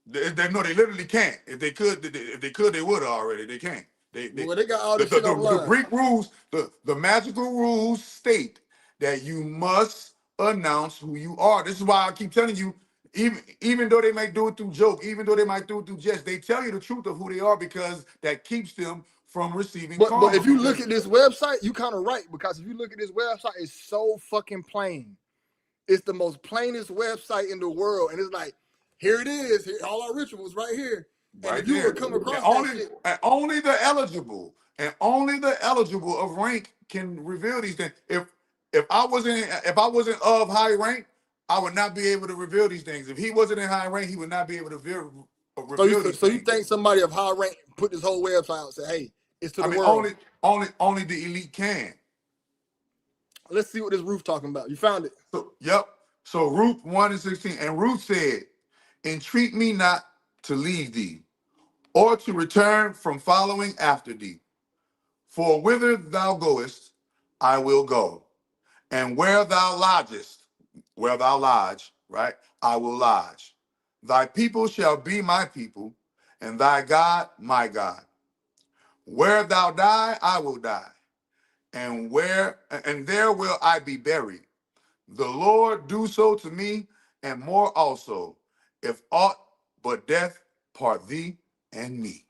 No, they literally can't. If they could, they would already. They can't. Well, they got all this shit online. The Greek rules, the magical rules state that you must announce who you are. This is why I keep telling you, even though they might do it through joke, even though they might do it through jest, they tell you the truth of who they are because that keeps them from receiving karma. But if you look at this website, you kind of right because if you look at this website, it's so fucking plain. It's the most plainest website in the world, and it's like, here it is. Here, all our rituals right here. And right if you there. would come across only the eligible of rank can reveal these things. If I wasn't of high rank, I would not be able to reveal these things. If he wasn't in high rank, he would not be able to reveal these things. So you think somebody of high rank put this whole website out and say, hey, it's to the world. Only the elite can. Let's see what this Ruth talking about. You found it. Yep. So Ruth 1 and 16. And Ruth said, entreat me not to leave thee, or to return from following after thee. For whither thou goest, I will go. And where thou lodgest, right, I will lodge. Thy people shall be my people, and thy God my God. Where thou die, I will die. And there will I be buried. The Lord do so to me, and more also, if aught but death part thee and me.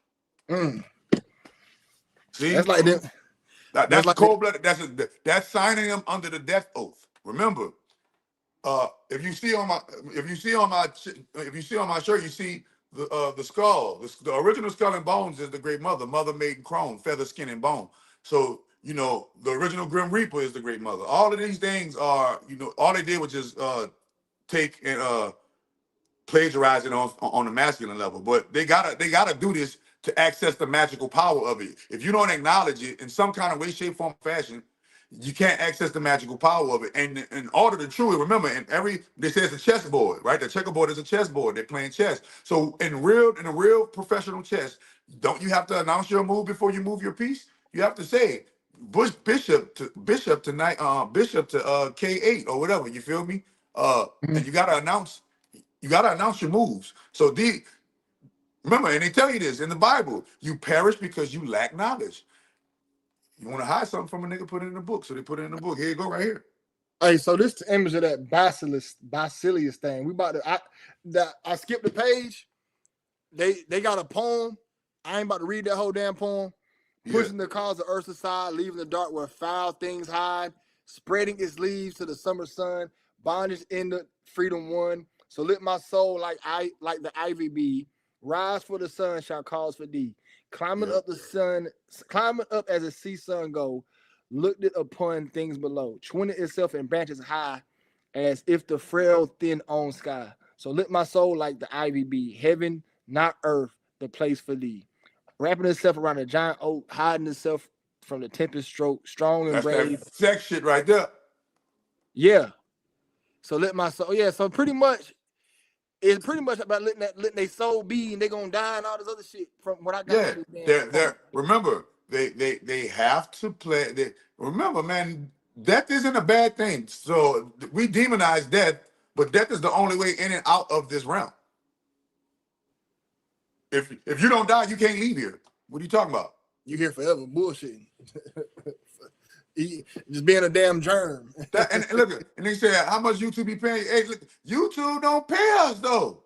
See, that's like them. That's like cold-blooded. That's signing them under the death oath. Remember, if you see on my shirt, you see the skull. The original skull and bones is the Great Mother, Mother made in chrome, feather, skin, and bone. So the original Grim Reaper is the Great Mother. All of these things are all they did was just take and plagiarize it on the masculine level. But they gotta do this to access the magical power of it. If you don't acknowledge it in some kind of way, shape, form, fashion, you can't access the magical power of it. And in order to truly remember, they say it's a chessboard, right? The checkerboard is a chessboard. They're playing chess. So in a real professional chess, don't you have to announce your move before you move your piece? You have to say bishop to tonight, bishop to K8 or whatever. You feel me? And you gotta announce your moves. So remember, and they tell you this in the Bible, you perish because you lack knowledge. You want to hide something from a nigga, put it in the book. So they put it in the book. Here you go, right here. Hey, so this the image of that Basilius thing. We about to I skipped the page. They got a poem. I ain't about to read that whole damn poem. Pushing the cause of earth aside, leaving the dark where foul things hide, spreading its leaves to the summer sun, bondage in the freedom won. So lit my soul like the ivy be. Rise for the sun shall cause for thee. Climbing up as a sea sun go, looked it upon things below, twinning itself in branches high, as if the frail thin on sky. So lit my soul like the ivy be. Heaven, not earth, the place for thee. Wrapping itself around a giant oak, hiding itself from the tempest stroke, strong and brave. That sex shit right there. Yeah. So lit my soul. Yeah. So it's pretty much about letting their soul be, and they gonna die and all this other shit. From what I got. Yeah. Remember, they have to play. Remember, man, death isn't a bad thing. So we demonize death, but death is the only way in and out of this realm. If you don't die, you can't leave here. What are you talking about? You here forever bullshitting. Just being a damn germ. And look, and they say, how much YouTube be paying? Hey, look, YouTube don't pay us though.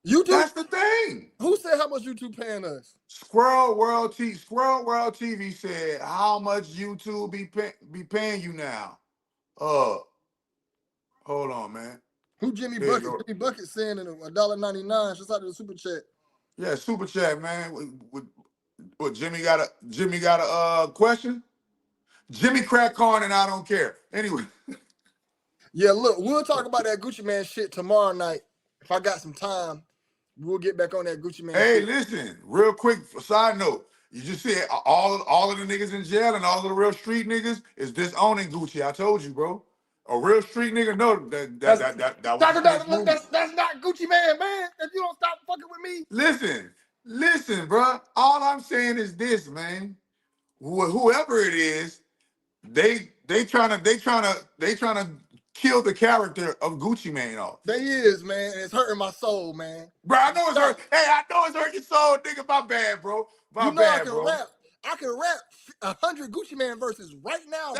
YouTube? That's the thing. Who said how much much YouTube paying us? Squirrel World TV said, how much YouTube be paying you now? Hold on, man. Who Jimmy There you Bucket? go. Jimmy Bucket sending $1.99. Just out of the super chat. Yeah, super chat, man. What Jimmy got a question? Jimmy crack corn and I don't care. Anyway. Yeah, look, we'll talk about that Gucci Man shit tomorrow night. If I got some time, we'll get back on that Gucci Man shit. Hey, listen, real quick, side note. You just said all of the niggas in jail and all of the real street niggas is disowning Gucci. I told you, bro. A real street nigga know that was that's not Gucci Man, man. If you don't stop fucking with me. Listen, bro. All I'm saying is this, man. Whoever it is, they trying to kill the character of Gucci Mane off. They is, man. It's hurting my soul, man. Bro, I know it's hurt. Hey, I know it's hurting your soul, nigga. My bad, bro. My bad, bro. I can rap 100 Gucci Man verses right now.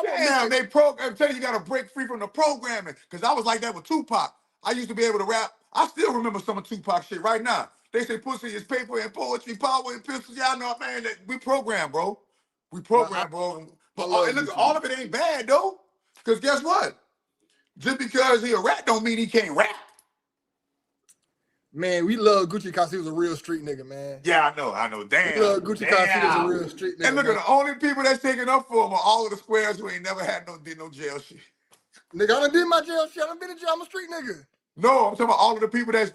Damn, they program. I'm telling you, you gotta break free from the programming. Cause I was like that with Tupac. I used to be able to rap. I still remember some of Tupac shit right now. They say pussy is paper and poetry, power and pistols. Y'all know, man, that we program, bro. We program, bro. But look, all of it ain't bad though. Cause guess what? Just because he a rat don't mean he can't rap. Man, we love Gucci because he was a real street nigga, man. Yeah, I know. Damn. We love Gucci because he was a real street nigga. And look, at the only people that's taking up for him are all of the squares who ain't never had did no jail shit. Nigga, I done did my jail shit. I done been in jail. I'm a street nigga. No, I'm talking about all of the people that's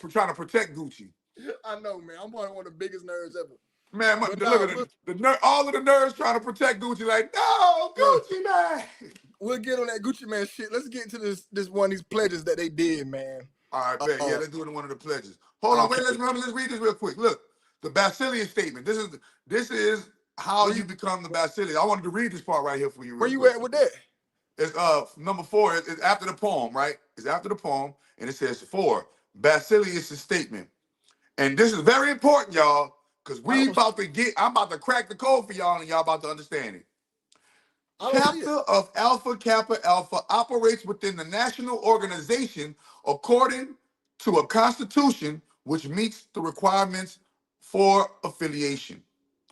trying to protect Gucci. I know, man. I'm one of the biggest nerds ever. Man, look at all of the nerds trying to protect Gucci. Like, no, Gucci, man. We'll get on that Gucci Man shit. Let's get into this one of these pledges that they did, man. All right, bet. Yeah, let's do it in one of the pledges. Hold on, wait. Let's read this real quick. Look, the Basilian statement. This is how you become the Basilian. I wanted to read this part right here for you. Where you at with that? It's number 4. It's after the poem, right? It's after the poem, and it says 4. Basilius' statement, and this is very important, y'all, because I'm about to crack the code for y'all, and y'all about to understand it. Chapter of Alpha Kappa Alpha operates within the national organization according to a constitution which meets the requirements for affiliation.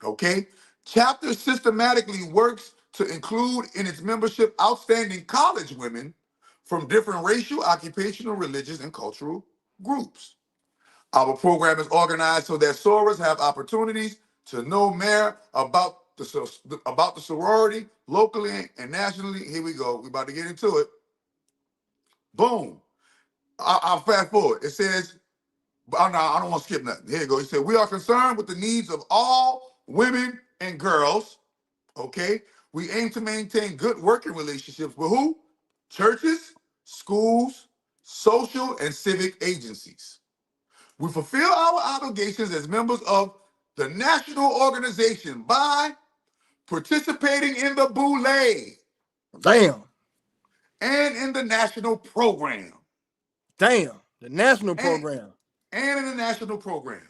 Okay? Chapter systematically works to include in its membership outstanding college women from different racial, occupational, religious, and cultural groups. Our program is organized so that sorors have opportunities to know more about the sorority locally and nationally. Here we go. We're about to get into it. Boom. I'll fast forward. It says, I don't want to skip nothing. Here you go. It said, we are concerned with the needs of all women and girls. Okay. We aim to maintain good working relationships with who? Churches, schools, social, and civic agencies. We fulfill our obligations as members of the national organization by participating in the Boule. Damn. And in the national program. Damn. The national program. And in the national program.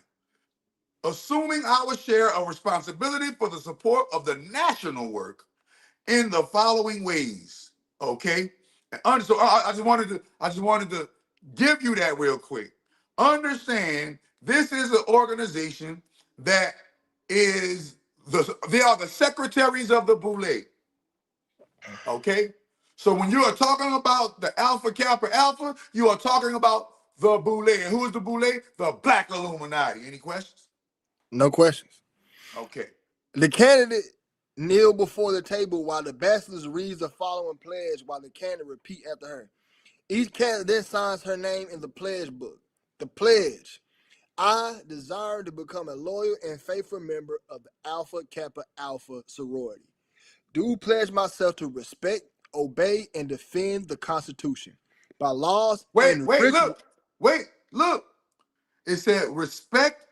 Assuming our share of responsibility for the support of the national work in the following ways. Okay? So I just wanted to give you that real quick. Understand, this is an organization that they are the secretaries of the Boule. Okay? So when you are talking about the Alpha Kappa Alpha, you are talking about the Boule. And who is the Boule? The Black Illuminati. Any questions? No questions. Okay. The candidate kneel before the table while the bachelor reads the following pledge while the candidate repeat after her. Each candidate then signs her name in the pledge book. The pledge. I desire to become a loyal and faithful member of the Alpha Kappa Alpha Sorority. Do pledge myself to respect, obey, and defend the Constitution by laws and rituals. Look. It said respect,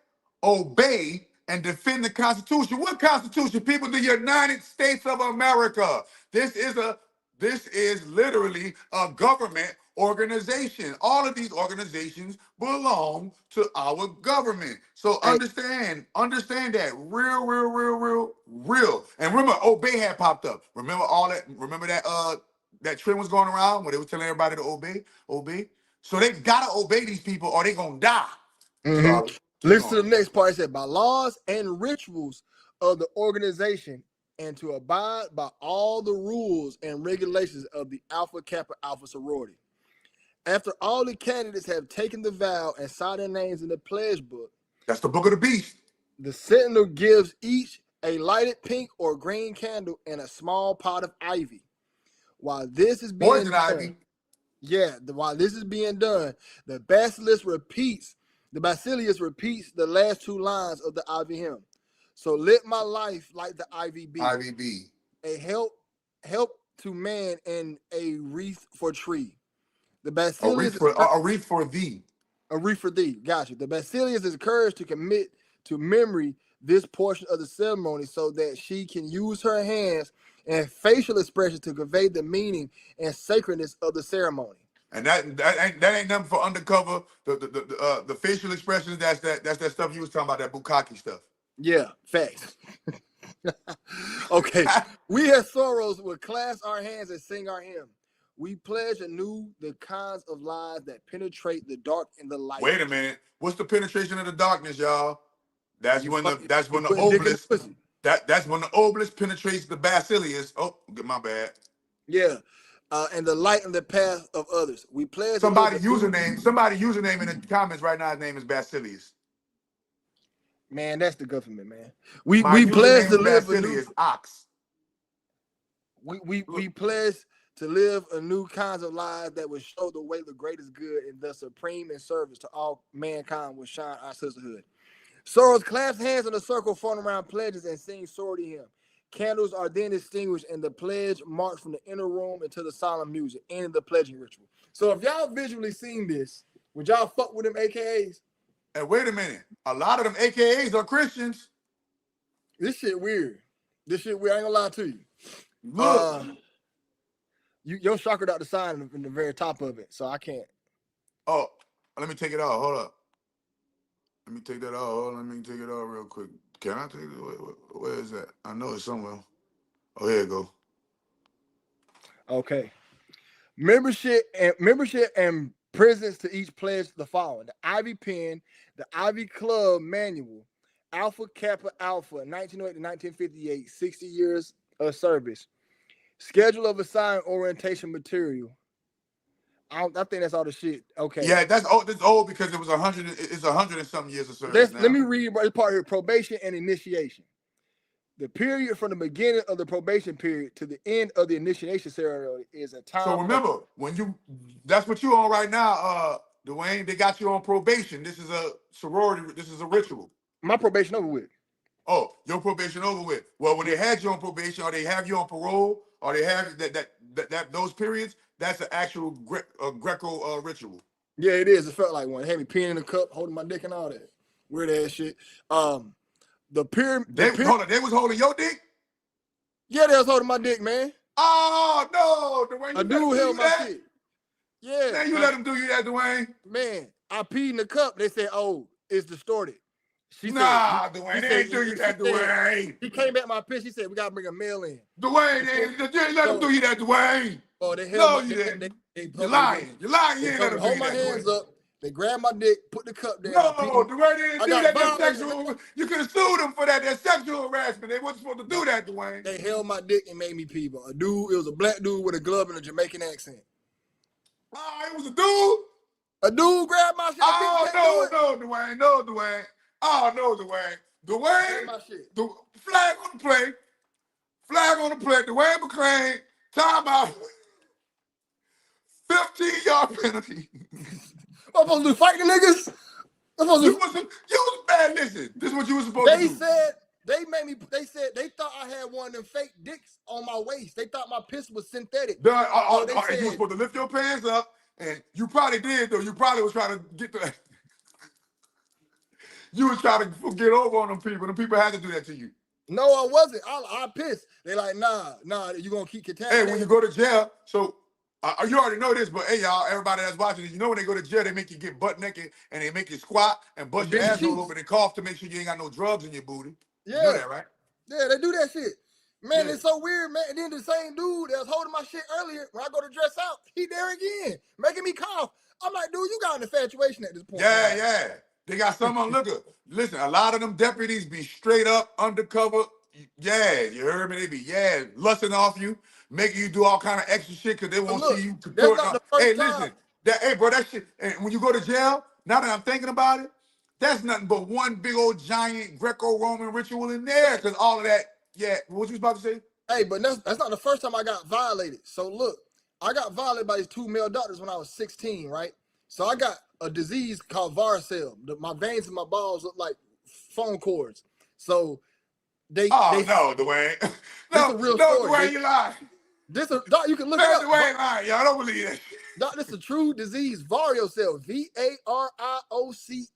obey, and defend the Constitution. What Constitution? People, the United States of America. This is literally a government organization. All of these organizations belong to our government. So understand that real. And remember, obey had popped up. Remember all that? Remember that trend was going around where they were telling everybody to obey? So they gotta obey these people or they gonna die. Solid. Keep Listen to going. the next part. It said, by laws and rituals of the organization, and to abide by all the rules and regulations of the Alpha Kappa Alpha Sorority. After all the candidates have taken the vow and signed their names in the pledge book, That's the book of the beast. the sentinel gives each a lighted pink or green candle and a small pot of ivy. While this is being Poison done, ivy. while this is being done, the basilisk repeats the last two lines of the ivy hymn. So let my life like the ivy be, IVB. a help to man and a wreath for tree. The basilisk A wreath for thee. a wreath for thee. Gotcha. The basilisk is encouraged to commit to memory this portion of the ceremony so that she can use her hands and facial expressions to convey the meaning and sacredness of the ceremony. And that ain't nothing for undercover. The facial expressions. That's that stuff you was talking about. That bukkake stuff. Yeah, facts. Okay. We as sorrows will clasp our hands and sing our hymn. We pledge anew the kinds of lies that penetrate the dark and the light. Wait a minute. What's the penetration of the darkness, y'all? That's when the obelisk. That's when the obelisk penetrates the basilisk. Oh, my bad. Yeah. And the light and the path of others. We pledge Somebody username in the comments right now. His name is Basilius. Man, that's the government, man. We My pledge to username live a Basilius new. Ox. We pledge to live a new kinds of lives that will show the way the greatest good and the supreme in service to all mankind will shine our sisterhood. Sorrows clasp hands in a circle, form around pledges and sing sorority hymn. Candles are then extinguished and the pledge marched from the inner room into the solemn music, ending the pledging ritual. So if y'all visually seen this, would y'all fuck with them AKAs? And wait a minute, a lot of them AKAs are Christians. This shit weird. I ain't gonna lie to you. Look, your chakra got the sign in the very top of it, so I can't. Oh, let me take it off. Hold up. Let me take that off. Let me take it off real quick. Can I take it? Where is that? I know it's somewhere. Oh, here you go. Okay. Membership and presents to each pledge the following: the Ivy Pen, the Ivy Club Manual, Alpha Kappa Alpha, 1908 to 1958, 60 years of service, schedule of assigned orientation material. I think that's all the shit. Okay. Yeah, that's old. It's old because it was 100. It's 100 and something years of service now. Let me read this part here: probation and initiation. The period from the beginning of the probation period to the end of the initiation ceremony is a time. So remember, that's what you on right now, Duane. They got you on probation. This is a sorority. This is a ritual. My probation over with. Oh, your probation over with. Well, when they had you on probation, or they have you on parole, or they have that those periods, that's an actual Greco ritual. Yeah, it is. It felt like one. Had me peeing in a cup, holding my dick and all that weird ass shit. The pyramid. Hold on, they was holding your dick? Yeah, they was holding my dick, man. Oh no, Duane. A dude held my shit. Yeah. Man, you let them do you that, Duane? Man, I peed in the cup. They said, "Oh, it's distorted." Nah, Duane, they ain't do you that, Duane. He came back my piss. He said, "We gotta bring a mail in." Duane, they ain't let them do you that, Duane. Oh, they held you didn't. You're lying. You're lying. You ain't let them do you that, hold my hands up. They grabbed my dick, put the cup down. No, Duane, they didn't do that. That's sexual. You could have sued them for that. That's sexual harassment. They wasn't supposed to do that, Duane. They held my dick and made me pee, but it was a black dude with a glove and a Jamaican accent. Oh, it was a dude? A dude grabbed my shit. Oh, no, Duane. No, Duane. Oh, no, Duane. Duane, flag on the play. Flag on the play. Duane McClain, timeout. 15-yard penalty. I'm supposed to do fight the niggas? You was bad. Listen, this is what you were supposed to do. They said they thought I had one of them fake dicks on my waist. They thought my piss was synthetic. You were supposed to lift your pants up, and you probably did, though. You probably was trying to get the... You was trying to get over on them people. The people had to do that to you. No, I wasn't. I pissed. They like, nah, you gonna keep contaminating. Hey, when you go to jail, so you already know this, but hey, y'all, everybody that's watching this, you know when they go to jail, they make you get butt naked and they make you squat and bust your asshole open and cough to make sure you ain't got no drugs in your booty. Yeah. You know that, right? Yeah, they do that shit. Man, It's so weird, man. And then the same dude that was holding my shit earlier, when I go to dress out, he there again, making me cough. I'm like, dude, you got an infatuation at this point. Yeah. They got some on liquor. Listen, a lot of them deputies be straight up undercover. Yeah, you heard me? They be, lusting off you, making you do all kind of extra shit because they But won't look, see you. that's not the Hey, first time. listen, hey, bro, that shit, and when you go to jail, now that I'm thinking about it, that's nothing but one big old giant Greco-Roman ritual in there because all of that, what you was about to say? Hey, but that's not the first time I got violated. So look, I got violated by these 2 male doctors when I was 16, right? So I got a disease called varicella. My veins and my balls look like phone cords. So they No, Duane. This is a real story. Duane, you lying. Doc, you can look it up. Duane lying, y'all. I don't believe that. Doc, this is a true disease, variocele, VARIOCELE.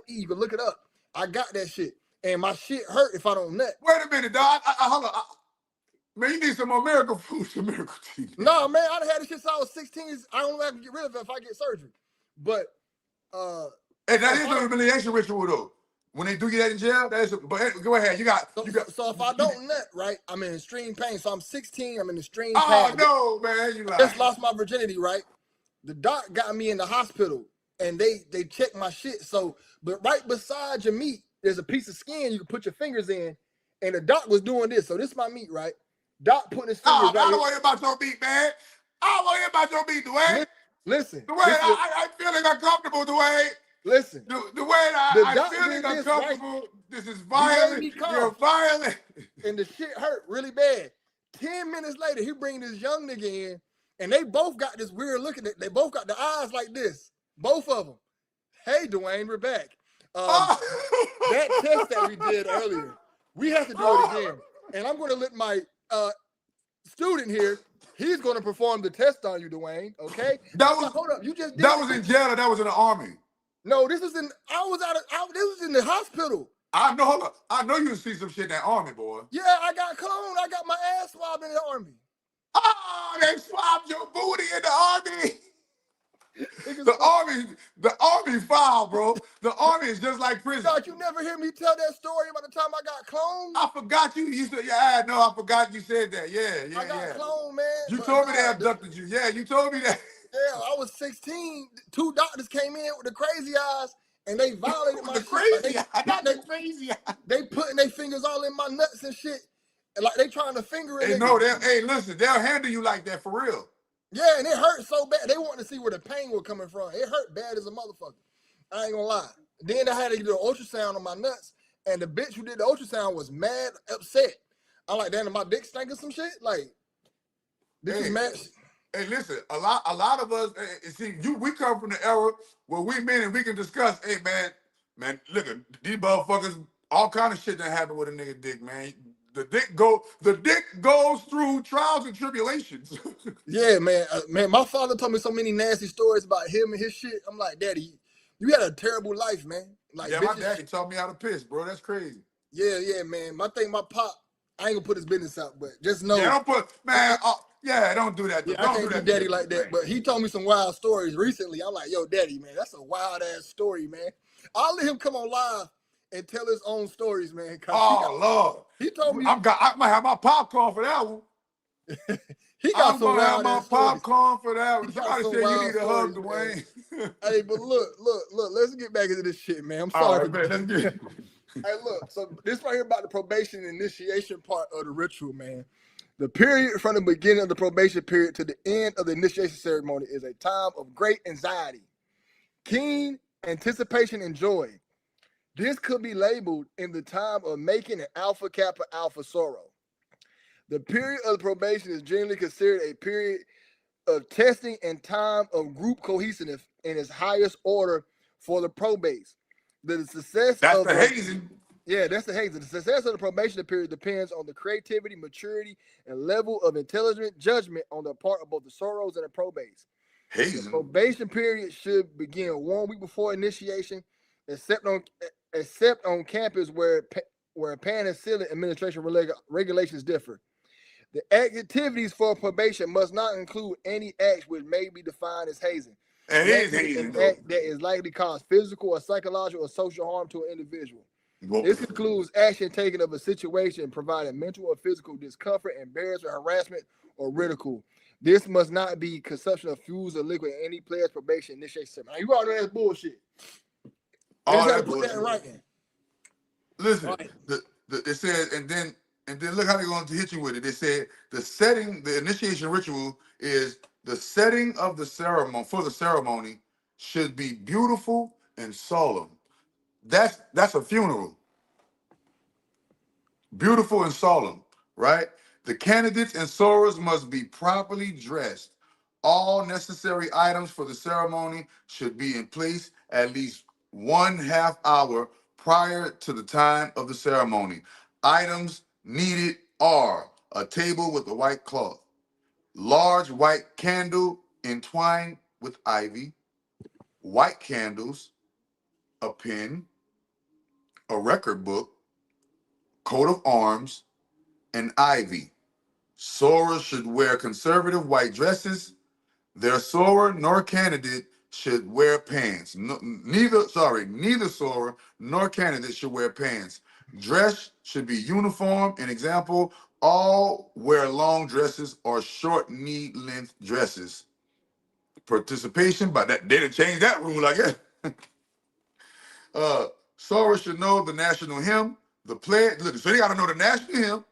You can look it up. I got that shit, and my shit hurt if I don't nut. Wait a minute, dog. Hold on. Man, you need some more miracle food, some miracle tea. No, man, I done had this shit since I was 16. I don't have to get rid of it if I get surgery. But and that is a humiliation ritual though. When they do get that in jail, that is. But go ahead, you got. So if I don't nut, right, I'm in extreme pain. So I'm 16. I'm in extreme pain. Oh no, man, you I just lost my virginity, right? The doc got me in the hospital, and they checked my shit. So, but right beside your meat, there's a piece of skin you can put your fingers in, and the doc was doing this. So this is my meat, right? Doc putting his fingers. I don't want to hear about your meat, man. I don't want to hear about your meat, Duane. Listen, Duane, I'm feeling uncomfortable, Duane. Listen, Duane, I'm feeling uncomfortable. Right? This is violent. You're violent. And the shit hurt really bad. 10 minutes later, he bring this young nigga in, and they both got this weird look at it. They both got the eyes like this. Both of them. Hey, Duane, we're back. That test that we did earlier, we have to do it again. And I'm going to let my student here, he's going to perform the test on you, Duane, okay? Hold up, you just did that was in jail or that was in the army? No, this was in, this was in the hospital. I know you see some shit in that army, boy. Yeah, I got cloned. I got my ass swabbed in the army. Oh, they swabbed your booty in the army. The army foul, bro. The army is just like prison. God, you never hear me tell that story about the time I got cloned? I forgot you. You said, I forgot you said that. Yeah. I got cloned, man. You told me they abducted you. Yeah, you told me that. Yeah, I was 16. 2 doctors came in with the crazy eyes, and they violated my crazy eyes. Not the crazy eyes. They putting their fingers all in my nuts and shit. And like they trying to finger it. Hey, listen, they'll handle you like that for real. Yeah, and it hurt so bad. They wanted to see where the pain was coming from. It hurt bad as a motherfucker. I ain't gonna lie. Then I had to do an ultrasound on my nuts, and the bitch who did the ultrasound was mad upset. I'm like, damn, my dick stank or some shit? Like, this is mad. Hey, listen, a lot of us, see, we come from the era where we men and we can discuss, hey, man, look, these motherfuckers, all kind of shit that happen with a nigga dick, man. The dick goes through trials and tribulations. Yeah, man. My father told me so many nasty stories about him and his shit. I'm like, Daddy, you had a terrible life, man. Like, yeah, my daddy taught me how to piss, bro. That's crazy. Yeah, man. My pop, I ain't gonna put his business out, but just know. Yeah, don't do that. Yeah, I can't do daddy like that. But he told me some wild stories recently. I'm like, yo, daddy, man, that's a wild ass story, man. I'll let him come on live and tell his own stories, man. Lord. He told me I might have my popcorn for that one. I'm gonna have my popcorn for that one. Somebody said you need a hug, Duane. Hey, but look, let's get back into this shit, man. I'm sorry. Right, man, let's get Hey, look, so this right here about the probation and initiation part of the ritual, man. The period from the beginning of the probation period to the end of the initiation ceremony is a time of great anxiety, keen anticipation, and joy. This could be labeled in the time of making an Alpha Kappa Alpha Sorority. The period of probation is generally considered a period of testing and time of group cohesiveness in its highest order for the probates. The success of the hazing. Yeah, that's the hazing. The success of the probation period depends on the creativity, maturity, and level of intelligent judgment on the part of both the Soros and the probates. Hazing. The probation period should begin 1 week before initiation, except on campus where penicillin administration regulations differ. The activities for probation must not include any acts which may be defined as hazing. It is hazing, an act that is likely to cause physical or psychological or social harm to an individual. This includes action taken of a situation providing mental or physical discomfort, embarrassment, harassment, or ridicule. This must not be consumption of foods or liquid in any player's probation initiation. Now, you all know that's bullshit. They just All had to that put that in bullshit. writing. Listen, Right. it said, and then look how they're going to hit you with it. They said the initiation ritual is the setting of the ceremony for the ceremony should be beautiful and solemn. That's a funeral. Beautiful and solemn, right? The candidates and sorors must be properly dressed. All necessary items for the ceremony should be in place at least 1/2 hour prior to the time of the ceremony. Items needed are a table with a white cloth, large white candle entwined with ivy, white candles, a pen, a record book, coat of arms, and ivy. Sorors should wear conservative white dresses. Their soror nor candidate should wear pants. Neither soror nor candidate should wear pants. Dress should be uniform. An example, all wear long dresses or short knee-length dresses. Participation, but they didn't change that rule, I guess. Soror should know the national hymn, the pledge. Look, so they got to know the national hymn,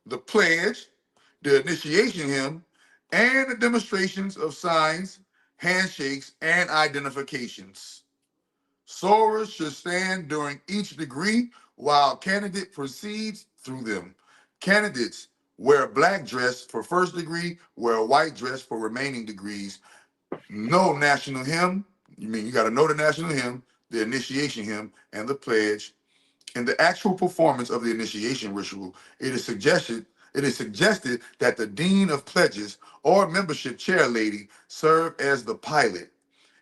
the pledge, the initiation hymn, and the demonstrations of signs, handshakes, and identifications. Sorors should stand during each degree while candidate proceeds through them. Candidates wear black dress for first degree, wear white dress for remaining degrees. Know national hymn. You got to know the national hymn, the initiation hymn, and the pledge. In the actual performance of the initiation ritual, it is suggested that the dean of pledges or membership chair lady serve as the pilot.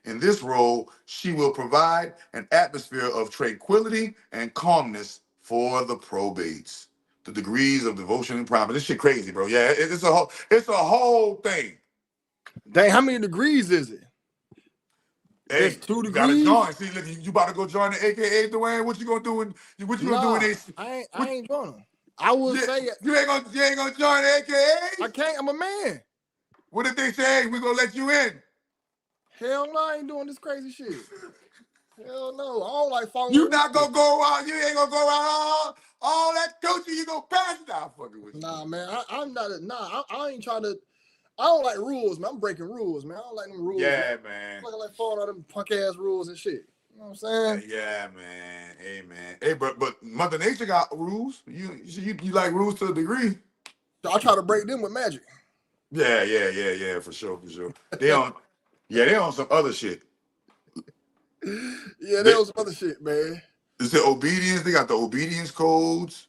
In this role, she will provide an atmosphere of tranquility and calmness for the probates. The degrees of devotion and promise. This shit crazy, bro. Yeah, it's a whole thing. Dang, how many degrees is it? There's Hey, 2 you gotta degrees. join. See, look, you about to go join the AKA, Duane. What you gonna do Nah, in I what, ain't gonna. I will you, say you ain't gonna join the I AKA? can't. I'm a man. What if they say, hey, we gonna let you in? Hell no, I ain't doing this crazy shit. Hell no, I don't like following You rules. not gonna go around, you ain't gonna go around all that coaching, you gonna pass it out fucking with you. Nah, man, I'm not. I ain't trying to. I don't like rules, man. I'm breaking rules, man. I don't like them rules. Yeah, man. I'm like following all them punk ass rules and shit. You know what I'm saying? Yeah, man. Hey, man. Hey, but Mother Nature got rules. You like rules to a degree. So I try to break them with magic. Yeah, for sure. They on, they on some other shit. Yeah, They, there was some other shit, man. is the obedience? They got the obedience codes,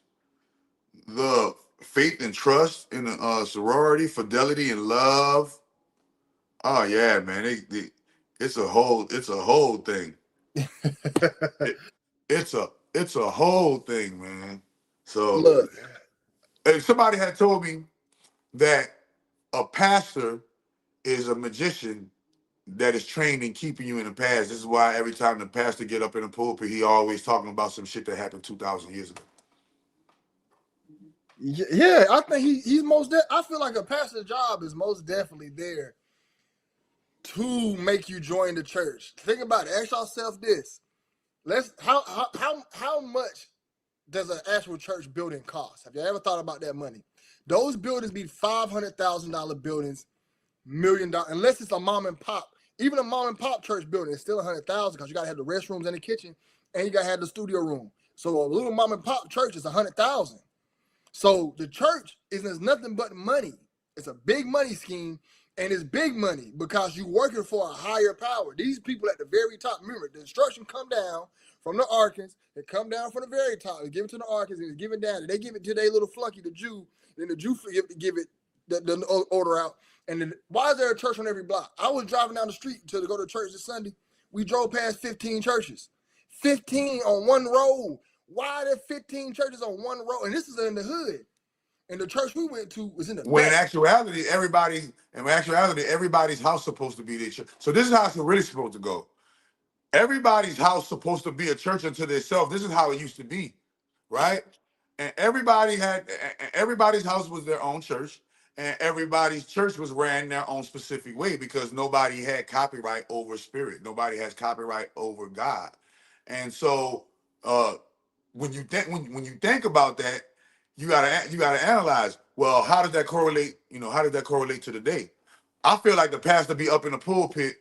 the faith and trust in the sorority, fidelity and love. Oh yeah, man. It's a whole thing. It, it's a whole thing, man. So Look, if somebody had told me that a pastor is a magician that is trained in keeping you in the past. This is why every time the pastor get up in the pulpit, he always talking about some shit that happened 2,000 years ago. yeah, I think he's I feel like a pastor's job is most definitely there to make you join the church. Think about it. Ask yourself this: how much does an actual church building cost? Have you ever thought about that money? Those buildings be $500,000 buildings, $1,000,000, unless it's a mom and pop. Even a mom and pop church building is still 100,000 because you gotta have the restrooms and the kitchen, and you gotta have the studio room. So a little mom and pop church is 100,000. So the church is nothing but money. It's a big money scheme, and it's big money because you're working for a higher power. These people at the very top, remember, the instruction come down from the archons. They come down from the very top. They give it to the archons, and it's given down. And they give it to their little flunky, the Jew. Then the Jew give it the order out. And then, why is there a church on every block? I was driving down the street to go to church this Sunday. We drove past 15 churches. 15 on one road. Why are there 15 churches on one road? And this is in the hood. And the church we went to was in the When in back. actuality, everybody's house supposed to be their church. So this is how it's really supposed to go. Everybody's house supposed to be a church unto themselves. This is how it used to be, right? And everybody's house was their own church, and everybody's church was ran their own specific way because nobody had copyright over spirit. Nobody has copyright over God. And so when you think about that, you gotta analyze. Well, how does that correlate? How does that correlate to today? I feel like the pastor be up in the pulpit,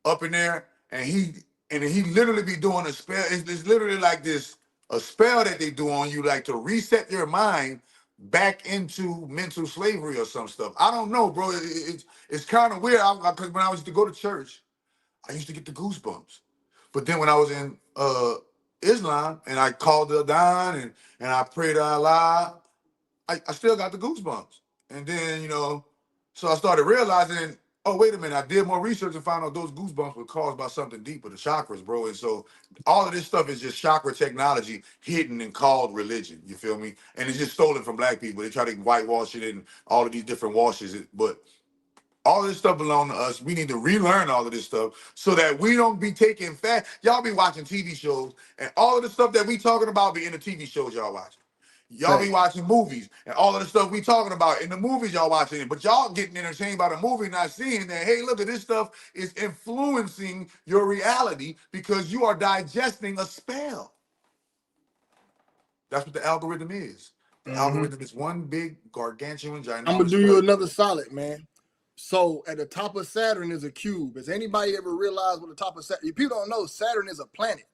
up in there, and he literally be doing a spell. It's literally like this a spell that they do on you, like to reset your mind back into mental slavery or some stuff. I don't know, bro. It's kind of weird. Because when I used to go to church, I used to get the goosebumps. But then when I was in Islam and I called the Adhan and I prayed to Allah, I still got the goosebumps. And then, so I started realizing, oh, wait a minute, I did more research and found out those goosebumps were caused by something deeper, the chakras, bro. And so all of this stuff is just chakra technology hidden and called religion. You feel me? And it's just stolen from black people. They try to whitewash it and all of these different washes. But all of this stuff belongs to us. We need to relearn all of this stuff so that we don't be taking fat. Y'all be watching TV shows, and all of the stuff that we talking about be in the TV shows y'all watching. Y'all be watching movies, and all of the stuff we talking about in the movies y'all watching. But y'all getting entertained by the movie, not seeing that, hey, look at this stuff is influencing your reality because you are digesting a spell. That's what the algorithm is. The algorithm is one big gargantuan ginormous. I'm gonna do you another solid, man. So at the top of Saturn is a cube. Has anybody ever realized what the top of Saturn? If people don't know, Saturn is a planet.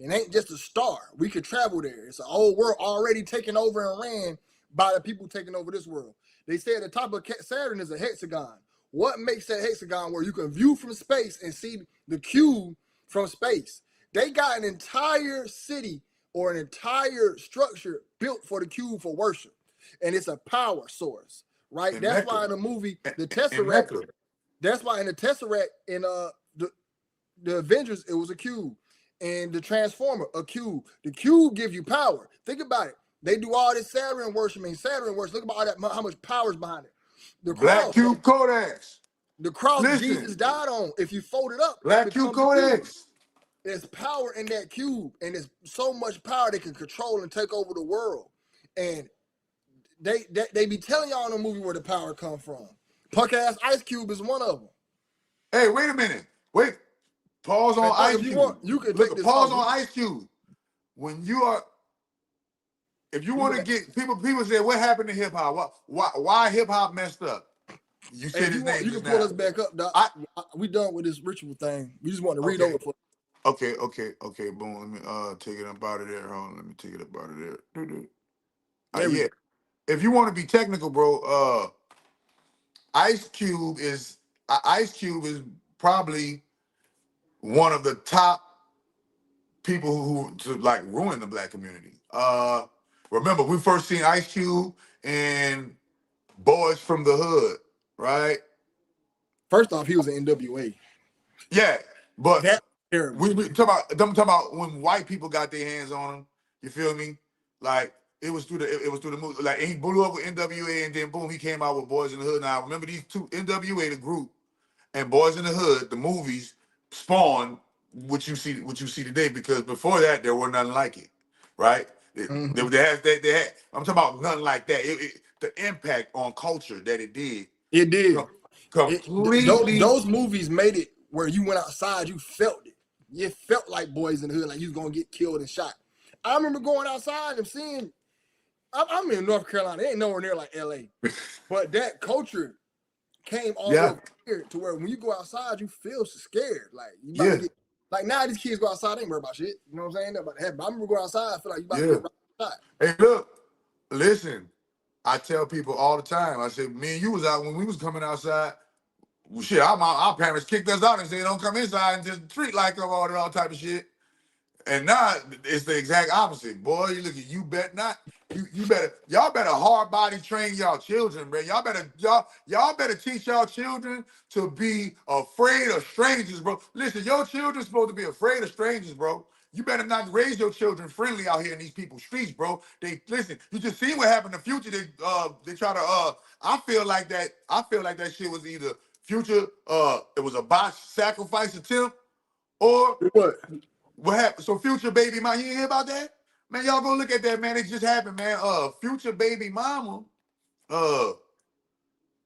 It ain't just a star. We could travel there. It's a whole world already taken over and ran by the people taking over this world. They say at the top of Saturn is a hexagon. What makes that hexagon where you can view from space and see the cube from space? They got an entire city or an entire structure built for the cube for worship. And it's a power source, right? And that's Mecca. why in the movie, the And Tesseract, that's why in the Tesseract in the Avengers, it was a cube. And the Transformer, a cube. The cube gives you power. Think about it. They do all this Saturn worship. Look about all that, how much power is behind it. The Black cross, Cube Codex. the cross Listen. Jesus died on. If you fold it up, Black it Cube becomes a cube. Codex. There's power in that cube, and there's so much power they can control and take over the world. And they be telling y'all in the movie where the power come from. Punk ass Ice Cube is one of them. Hey, wait a minute. Wait. Pause on Ice Cube. You can Look, take this pause off. on Ice Cube. If you want to get people say, what happened to hip hop? Why hip hop messed up? You said his name. You can pull us back up, Doc. We done with this ritual thing. We just want to read over for. Okay. Boom. Let me take it up out of there. Hold on. Let me take it up out of there. Yeah. If you want to be technical, bro, Ice Cube is probably one of the top people who to like ruin the black community. Remember, we first seen Ice Cube and Boys from the Hood, right? First off, he was an NWA. Yeah, but that's terrible. we talking about when white people got their hands on him. You feel me? Like it was through the movie. Like he blew up with NWA, and then boom, he came out with Boys in the Hood. Now remember these two, NWA, the group, and Boys in the Hood, the movies spawned what you see today, because before that there were nothing like it, right? They had. I'm talking about nothing like that. The impact on culture that it did. It did. Completely. Those movies made it where you went outside, you felt it. You felt like Boys in the Hood, like you was gonna get killed and shot. I remember going outside and seeing. I'm in North Carolina. It ain't nowhere near like LA, but that culture came all over here to where when you go outside, you feel scared. Like you about to get, like now these kids go outside, they ain't worried about shit. You know what I'm saying? About to happen. I remember going outside, I feel like you about to get right outside. Hey, look, listen. I tell people all the time. I said, me and you was out when we was coming outside. Well, shit, our parents kicked us out and said, don't come inside and just treat like them, all type of shit. And now it's the exact opposite. Boy, you look at you bet not. Y'all better hard body train y'all children, man. Y'all better teach y'all children to be afraid of strangers, bro. Listen, your children's supposed to be afraid of strangers, bro. You better not raise your children friendly out here in these people's streets, bro. Listen, you just see what happened to Future. They try to I feel like that shit was either Future, it was a botched sacrifice attempt, or what happened? So Future baby mama, you didn't hear about that? Man, y'all go look at that, man. It just happened, man. Future baby mama,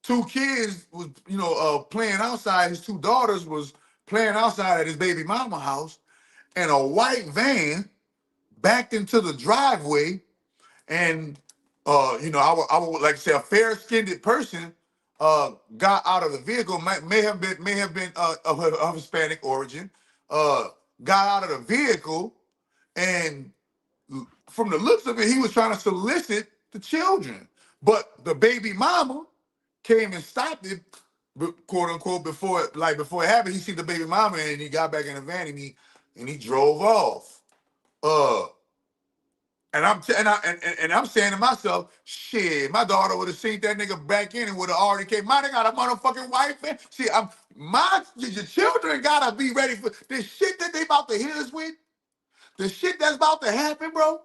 two kids was, playing outside. His two daughters was playing outside at his baby mama house, and a white van backed into the driveway, and I would like to say a fair-skinned person got out of the vehicle. May have been of Hispanic origin. Got out of the vehicle, and from the looks of it, he was trying to solicit the children. But the baby mama came and stopped it, quote unquote, before it happened. He seen the baby mama and he got back in the van and he drove off. And I'm saying to myself, shit, my daughter would have seen that nigga back in and would have already came. Mine got a motherfucking wife, man. See, your children gotta be ready for the shit that they about to hit us with. The shit that's about to happen, bro.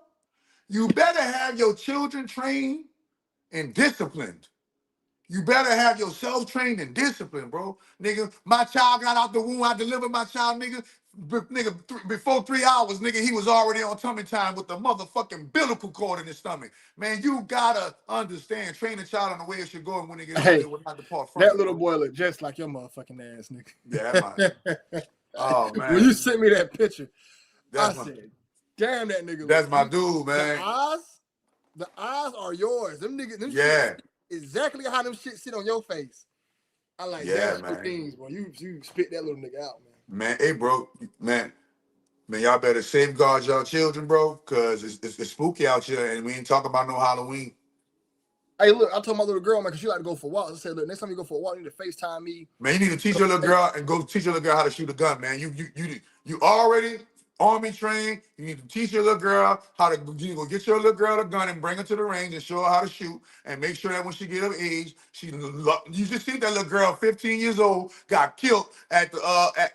You better have your children trained and disciplined. You better have yourself trained and disciplined, bro. Nigga, my child got out the womb. I delivered my child, nigga. Before 3 hours, nigga, he was already on tummy time with the motherfucking umbilical cord in his stomach. Man, you gotta understand, train a child on the way it should go, and when they get older, it will not depart from that it, little bro. boy look just like your motherfucking ass, nigga. Yeah, that's my. Oh man. When you sent me that picture, I said, "Damn, that nigga." That's my dude, man. The eyes are yours. Them niggas, them yeah. shit, exactly how them shit sit on your face. I like yeah, that man. things, bro. You spit that little nigga out, man. Man, hey, bro, man, y'all better safeguard y'all children, bro, because it's spooky out here, and we ain't talking about no Halloween. Hey, look, I told my little girl, man, because she like to go for walks. I said, look, next time you go for a walk, you need to FaceTime me. Man, you need to teach your little girl and go teach your little girl how to shoot a gun, man. You already Army trained. You need to teach your little girl how to go get your little girl a gun and bring her to the range and show her how to shoot, and make sure that when she get of age, you just see that little girl, 15 years old, got killed at the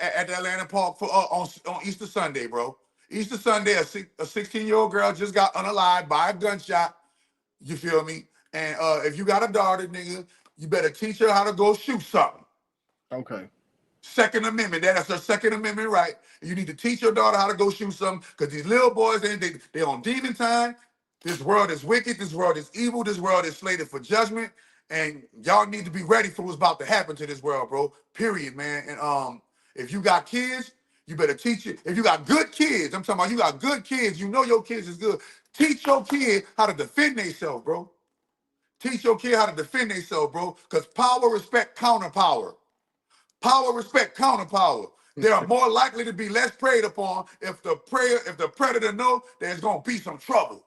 at the Atlanta Park for on Easter Sunday, bro. Easter Sunday, a 16-year-old girl just got unalived by a gunshot. You feel me? And if you got a daughter, nigga, you better teach her how to go shoot something. Okay. Second Amendment, that's her Second Amendment right. You need to teach your daughter how to go shoot something, because these little boys, they on demon time. This world is wicked. This world is evil. This world is slated for judgment. And y'all need to be ready for what's about to happen to this world, bro. Period, man. And if you got kids, you better teach it. If you got good kids, I'm talking about you got good kids, you know your kids is good. Teach your kid how to defend themselves, bro. Teach your kid how to defend themselves, bro. Because power, respect, counterpower. Power, respect, counterpower. They are more likely to be less preyed upon if the predator know there's gonna be some trouble.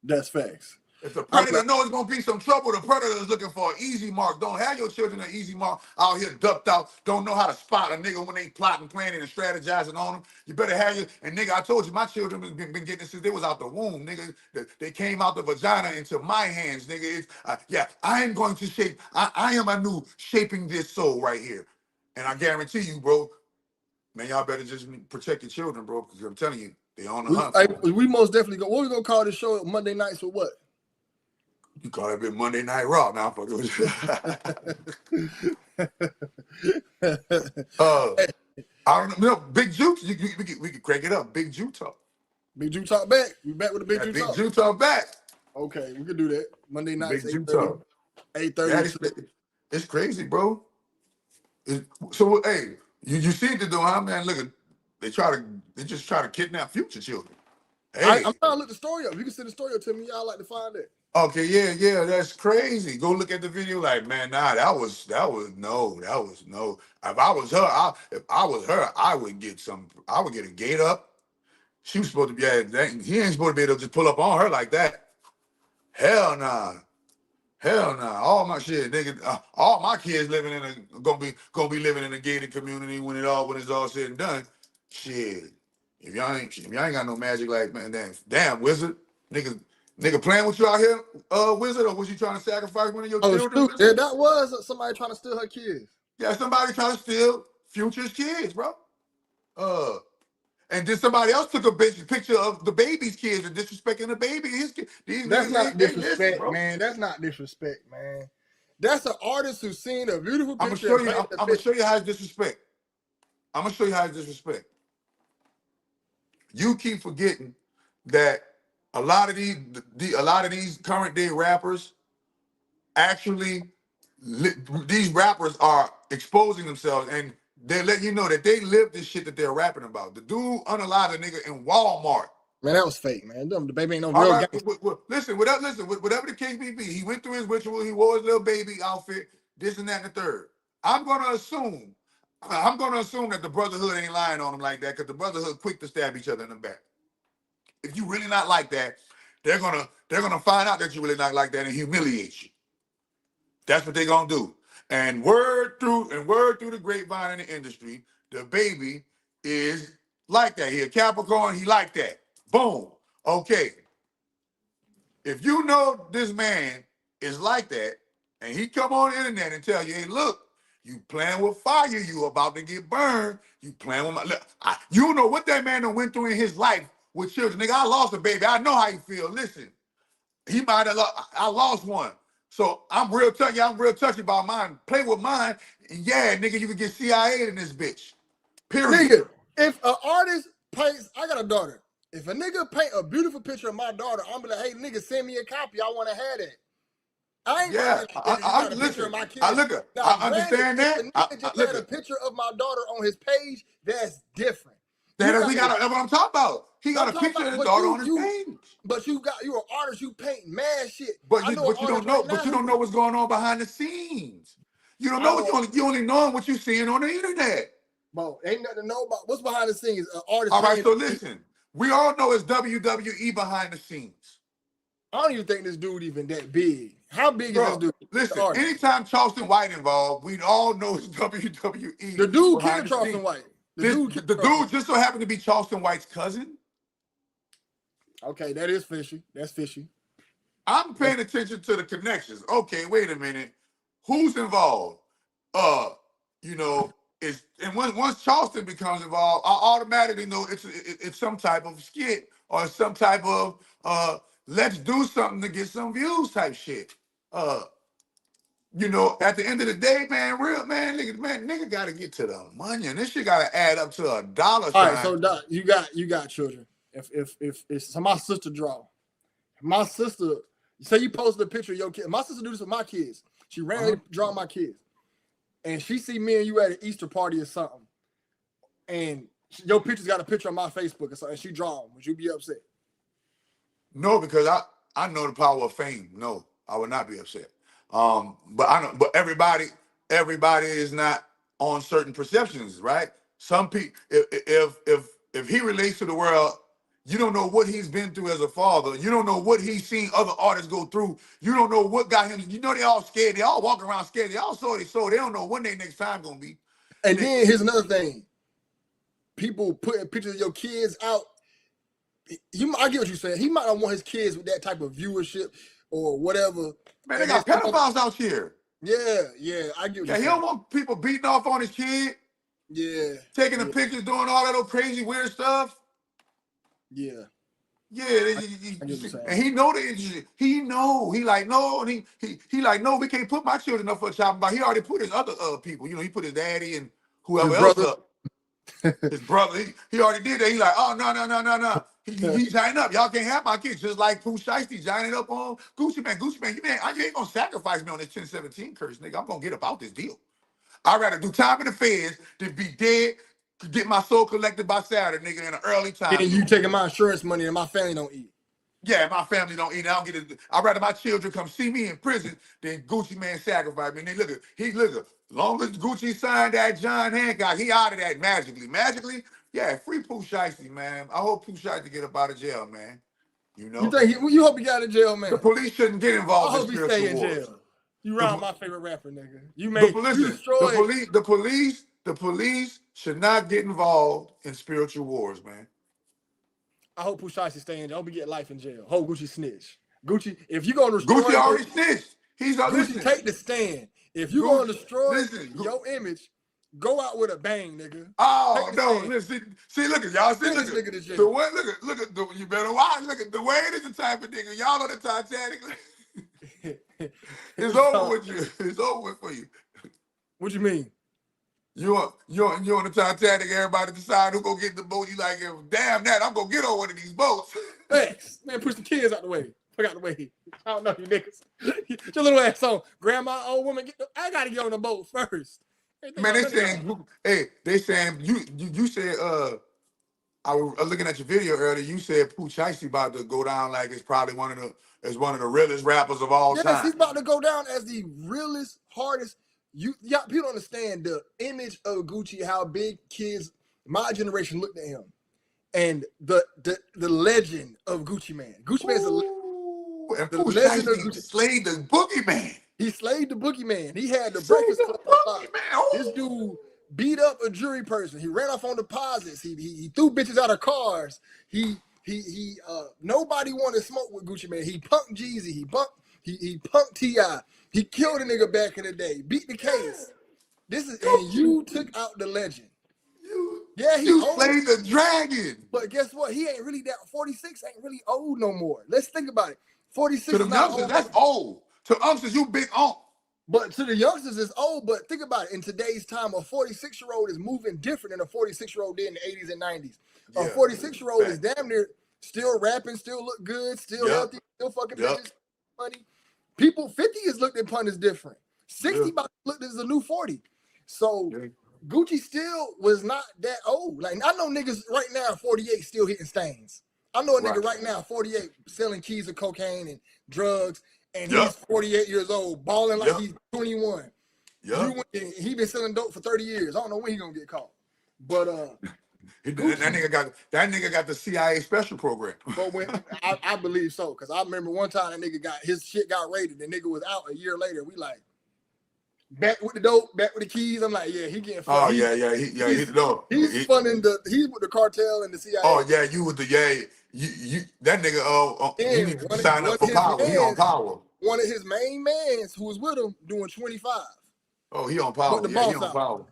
That's facts. If the predator knows there's gonna be some trouble, the predator is looking for an easy mark. Don't have your children an easy mark out here ducked out. Don't know how to spot a nigga when they plotting, planning, and strategizing on them. You better have your, and nigga, I told you, my children been getting this since they was out the womb, nigga. They came out the vagina into my hands, nigga. I am going to shape, I am a new shaping this soul right here. And I guarantee you, bro, man, y'all better just protect your children, bro, because I'm telling you, they on the hunt. We most definitely go. What we gonna call this show Monday nights or what? You call it been Monday Night Raw. Now I'm fucking with you. I don't know. Big Juke, we could crank it up. Big Juke talk. Big Juke talk back. We back with the Big Juke talk. Big Juke talk back. Okay, we could do that. Monday nights, Big Juke talk. 8:30. It's crazy, bro. So hey, you see the doing, huh, man? Look, they just try to kidnap future children. Hey. I'm trying to look the story up. You can send the story up to me. Y'all like to find it. Okay, yeah, that's crazy. Go look at the video, like, man, nah, that was no. If I was her, I would get a gate up. She was supposed to be, he ain't supposed to be able to just pull up on her like that. Hell nah. All my shit, nigga, all my kids gonna be living in a gated community when it's all said and done. Shit. If y'all ain't got no magic, like, man, damn wizard, nigga playing with you out here, wizard, or was you trying to sacrifice one of your children? Yeah, that was somebody trying to steal her kids. Yeah, somebody trying to steal Future's kids, bro. And then somebody else took a picture of the baby's kids and disrespecting the baby. His kids. That's not disrespect, man. That's not disrespect, man. That's an artist who's seen a beautiful picture. I'm gonna show you how it's disrespect. You keep forgetting that a lot of these current day rappers actually, these rappers are exposing themselves, and they let you know that they live this shit that they're rapping about. The dude unalived a nigga in Walmart. Man, that was fake, man. The baby ain't no All real right, guy. listen, whatever the case may be, he went through his ritual, he wore his little baby outfit, this and that and the third. I'm gonna assume that the Brotherhood ain't lying on him like that, because the Brotherhood quick to stab each other in the back. If you really not like that, they're gonna find out that you really not like that and humiliate you. That's what they're gonna do. And word through the grapevine in the industry, the baby is like that. He a Capricorn, he like that. Boom. Okay. If you know this man is like that, and he come on the internet and tell you, hey, look, you playing with fire, you about to get burned, you playing with my look, you know what that man done went through in his life with children. Nigga, I lost a baby. I know how you feel. Listen, he might have I lost one. So I'm real touchy about mine. Play with mine, and yeah, nigga, you can get CIA in this bitch. Period. Nigga, if an artist paints, I got a daughter. If a nigga paint a beautiful picture of my daughter, I'm be like, hey, nigga, send me a copy. I want to have that. I ain't Yeah, got a picture of my kids. I understand that. If a nigga just had a picture of my daughter on his page, that's different. That's what I'm talking about. He got a picture of his daughter on his page. But you're an artist, you paint mad shit. But you don't know what's going on behind the scenes. You don't know you only know what you're seeing on the internet. Bro, ain't nothing to know about what's behind the scenes. Artist. All right, so listen. We all know it's WWE behind the scenes. I don't even think this dude even that big. How big is this dude? Listen, anytime Charleston White involved, we all know it's WWE. The dude killed Charleston White. The dude just so happened to be Charleston White's cousin. Okay, that is fishy. That's fishy. I'm paying attention to the connections. Okay, wait a minute. Who's involved? Once Charleston becomes involved, I automatically know it's some type of skit or some type of let's do something to get some views type shit. At the end of the day, man, nigga gotta get to the money, and this shit gotta add up to $1 sign. All right, so Doc, you got children. So my sister draw. My sister, say you posted a picture of your kid. My sister do this with my kids. She randomly draw my kids. And she see me and you at an Easter party or something. And your picture's got a picture on my Facebook or something. And she draw them. Would you be upset? No, because I know the power of fame. No, I would not be upset. But everybody is not on certain perceptions, right? Some people, if he relates to the world, you don't know what he's been through as a father. You don't know what he's seen other artists go through. You don't know what got him. You know they all scared. They all walking around scared. They all saw. They don't know when their next time gonna be. And then here's another thing. People putting pictures of your kids out. I get what you're saying. He might not want his kids with that type of viewership or whatever. Man, they got pedophiles out here. Yeah, I get what you're saying. He don't want people beating off on his kid. Yeah. Taking the pictures, doing all that old crazy, weird stuff. Yeah. Yeah, and he know the industry. He know. He like, no, and he like, no, we can't put my children up for a chopping block. He already put his other people, he put his daddy and whoever else up. His brother, he already did that. He like, oh, no. He signed up. Y'all can't have my kids. Just like Pooh Shiesty signing up on Gucci Man. You ain't gonna sacrifice me on this 1017 curse, nigga. I'm gonna get about this deal. I'd rather do time in the feds than be dead, get my soul collected by Saturday, nigga, in an early time. And you taking my insurance money and my family don't eat. Yeah, my family don't eat. I don't get it. I'd rather my children come see me in prison than Gucci Man sacrifice me. And then look at, long as Gucci signed that John Hancock, he out of that magically. Yeah, free Pooh Shiesty, man. I hope Pooh Shiesty get up out of jail, man. You think you hope he got out of jail, man? The police shouldn't get involved. I hope he stay in jail. You round my favorite rapper, nigga. The police should not get involved in spiritual wars, man. I hope Pooh Shiesty stay in jail. I hope he get life in jail. Hope Gucci snitch. Gucci, if you gonna destroy Gucci already snitched. He's Gucci take the stand. If you gonna destroy your image, go out with a bang, nigga. Oh no! Listen, see, look at y'all. See, look at the way. Look at the. You better watch. Look at the way. Is the type of nigga. Y'all know the Titanic. It's over with you. It's over with for you. What you mean? You on the Titanic? Everybody decide who gonna get the boat. You like, damn that, I'm gonna get on one of these boats. Thanks, man. Push the kids out the way. Fuck out the way. I don't know you niggas. Your little ass on. Grandma, old woman. I gotta get on the boat first. Ain't think Man, about they none of y'all. saying, hey, they saying you said I was looking at your video earlier. You said Pooh Shiesty about to go down like it's probably one of the realest rappers of all Yes, time. he's about to go down as the realest, hardest. Yeah, people don't understand the image of Gucci, how big kids, my generation looked at him, and the legend of Gucci Man. Gucci Man is Ooh, and the Pooh legend of Shiesty Gucci. slayed the boogeyman. He slayed the boogeyman. He had the Slayed Breakfast the Club on lock. boogeyman. This Ooh. dude beat up a jury person. He ran off on deposits. He threw bitches out of cars. He nobody wanted to smoke with Gucci Man. He punked Jeezy. He punked T.I. He killed a nigga back in the day. Beat the case. This is and you took out the legend. Yeah, he You old, slayed the dragon. but guess what? He ain't really that 46 ain't really old no more. Let's think about it. 46 To is them not youngsters, old. that's old. To youngsters, you big unk. But to the youngsters, it's old. But think about it. In today's time, a 46-year-old is moving different than a 46-year-old did in the 80s and 90s. A Yeah. 46-year-old is Fact. damn near still rapping, still look good, still Yep. healthy, still fucking Yep. bitches, money. People 50 is looked upon as different. 60 Yeah. about looked as a new 40. So Yeah. Gucci still was not that old. Like I know niggas right now 48 still hitting stains. I know a nigga right now 48 selling keys of cocaine and drugs, and Yep. he's 48 years old, balling like Yep. he's 21. Yep. He been selling dope for 30 years. I don't know when he gonna get caught. But That Gucci, nigga got the CIA special program. but when I believe so, because I remember one time that nigga got his shit got raided. The nigga was out a year later. We like back with the dope, back with the keys. I'm like, yeah, he getting fun. Oh yeah. He's funding he's with the cartel and the CIA. Oh yeah, you with the you that nigga he And need to sign up for power. He on power. one of his main mans who was with him doing 25. Oh, he on But power. the Yeah, he boss on out. power.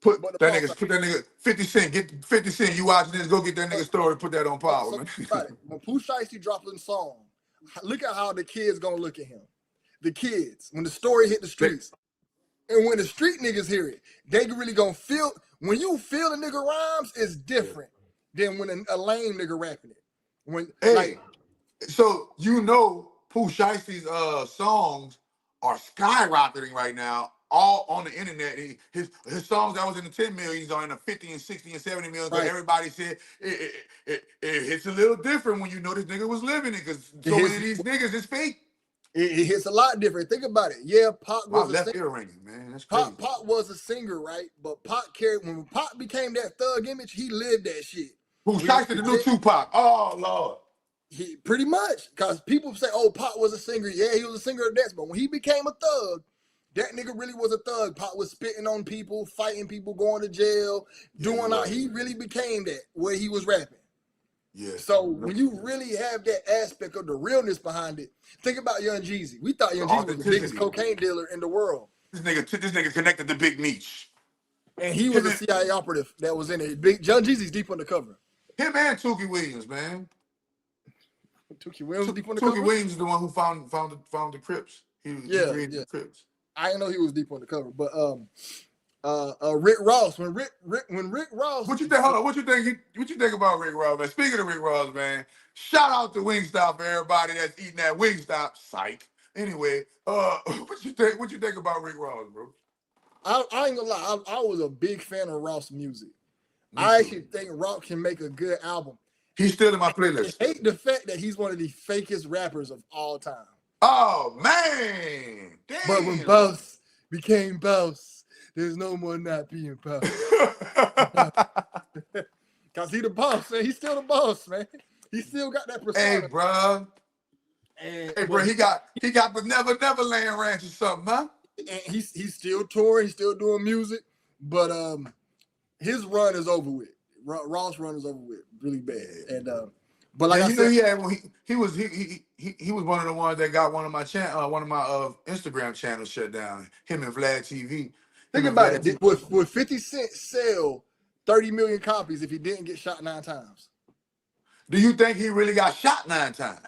But the boss out. Put that nigga 50 Cent. Get 50 Cent. You watching this, go get that nigga story, put that on power, So man. about it. When Pooh Shiesty drops a song, look at how the kids gonna look at him. The kids, when the story hit the streets, and when the street niggas hear it, they really gonna feel. When you feel a nigga rhymes, it's different than when a lame nigga rapping it. When Hey, so you know Pooh Shiesty's songs are skyrocketing right now, all on the internet. His songs that was in the 10 millions are in the 50 and 60 and 70 million. Because everybody said it hits a little different when you know this nigga was living it. Because so many of these niggas is fake. It hits a lot different. Think about it. Yeah, Pac was My left ear ringing, man. That's crazy. Pac was a singer, right? But Pac carried when Pac became that thug image, he lived that shit. Pooh Shiesty, the new Tupac. Oh Lord. He pretty much, because people say, "Oh, Pac was a singer." Yeah, he was a singer of dance, but when he became a thug, that nigga really was a thug. Pac was spitting on people, fighting people, going to jail, doing all. He really became that where he was rapping. Yeah. So when you really have that aspect of the realness behind it, think about Young Jeezy. We thought Young Jeezy was the biggest cocaine dealer in the world. This nigga connected to Big Meech. And he was a CIA operative that was in it. Young Jeezy's deep undercover. Him and Tookie Williams, man. Tookie Williams deep undercover? Tookie Williams is the one who found the Crips. He created the Crips. I didn't know he was deep undercover, but Rick Ross. When Rick Ross. What you think? Hold on. What you think about Rick Ross, man? Speaking of Rick Ross, man, shout out to Wingstop for everybody that's eating that Wingstop. Psych. Anyway, what you think? What you think about Rick Ross, bro? I ain't gonna lie. I was a big fan of Ross music. I actually think Ross can make a good album. He's still in my playlist. I hate the fact that he's one of the fakest rappers of all time. Oh man! Damn. But when Boss became Boss, there's no more not being Boss. Cause he the boss, man. He's still the boss, man. He still got that persona. Hey, bro. Hey, bro. He got the Never Land Ranch or something, huh? And he's still touring. He's still doing music, but his run is over with. Ross' run is over with, really bad. And but like I said, he was one of the ones that got one of my Instagram channels shut down. Him and Vlad TV. Think about it. Would 50 Cent sell 30 million copies if he didn't get shot 9 times? Do you think he really got shot 9 times?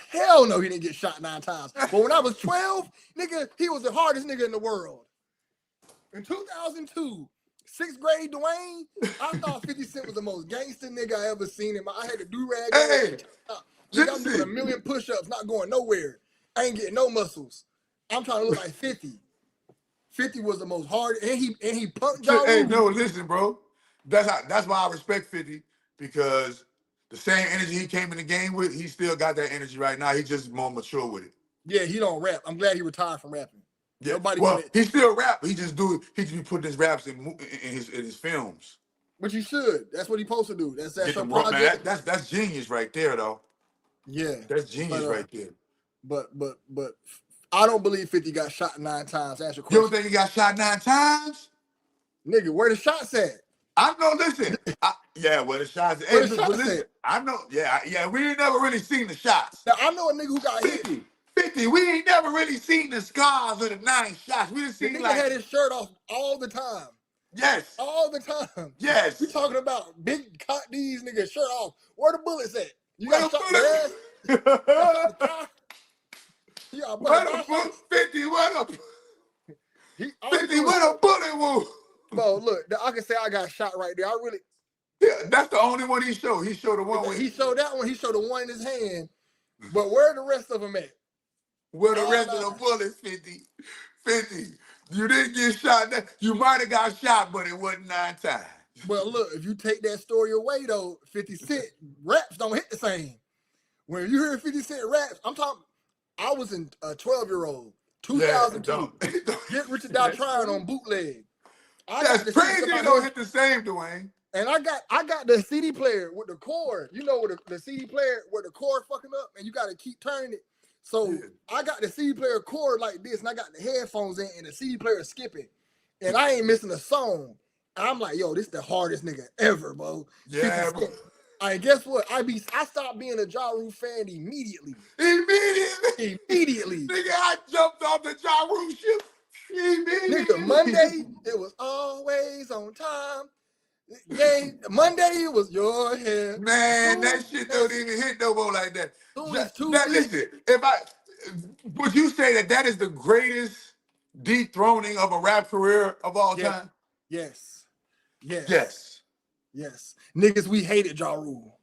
Hell no, he didn't get shot 9 times. But when I was 12, nigga, he was the hardest nigga in the world. In 2002, 6th grade Duane, I thought 50 Cent was the most gangster nigga I ever seen him. I had to do-rag. Hey, nigga, I'm doing 1 million push-ups, not going nowhere. I ain't getting no muscles. I'm trying to look like 50. 50 was the most hard, and he punked Ja Hey, Rule. no, listen, bro. That's why I respect 50, because the same energy he came in the game with, he still got that energy right now. He's just more mature with it. Yeah, he don't rap. I'm glad he retired from rapping. Yeah. Nobody Well, wanted. he still rap. He just be putting his raps in his films. But you should. That's what he supposed to do. That's Get your them man. project. That's genius right there, though. Yeah, That's genius but, right there. But I don't believe 50 got shot 9 times. Answer your You question. don't think he got shot 9 times? Nigga, where the shots at? I know. Listen, yeah, where the shots? Where Hey, the but shots listen, at? I know. Yeah. We ain't never really seen the shots. Now I know a nigga who got hit. 50. We ain't never really seen the scars of the 9 shots. We just The seen nigga like had his shirt off all the time. yes, All the time. yes. We talking about big cut these niggas shirt off. Where the bullets at? You Where got the shot in the ass? bullet? You got Where bullet the bullet? 50? Where the all he 50? do is- Where the bullet wound? Bro, look, I can say I got shot right there. I really Yeah, that's the only one he showed. He showed the one with he showed that one, he showed the one in his hand. But where the rest of them at? where the All rest of the 9. bullets. 50. 50. You didn't get shot. You might have got shot, but it wasn't 9 times. Well, look, if you take that story away though, 50 Cent raps don't hit the same. When you hear 50 Cent raps, I'm talking. I was in a 12-year-old, 2002. Get Rich or Die Trying on bootleg. That's crazy. It don't hit the same, Duane. And I got the CD player with the cord. You know, with the CD player with the cord fucking up, and you got to keep turning it. So I got the CD player cord like this, and I got the headphones in, and the CD player skipping, and I ain't missing a song. And I'm like, yo, this the hardest nigga ever, bro. Yeah, bro. And guess what? I stopped being a Ja Rule fan immediately. Immediately. Nigga, I jumped off the Ja Rule ship. Nigga, Monday, it was always on time. Yeah, Monday it was your hair. Man, that shit don't even hit no more like that. Now, listen, would you say that is the greatest dethroning of a rap career of all time? Yes. Niggas, we hated Ja Rule.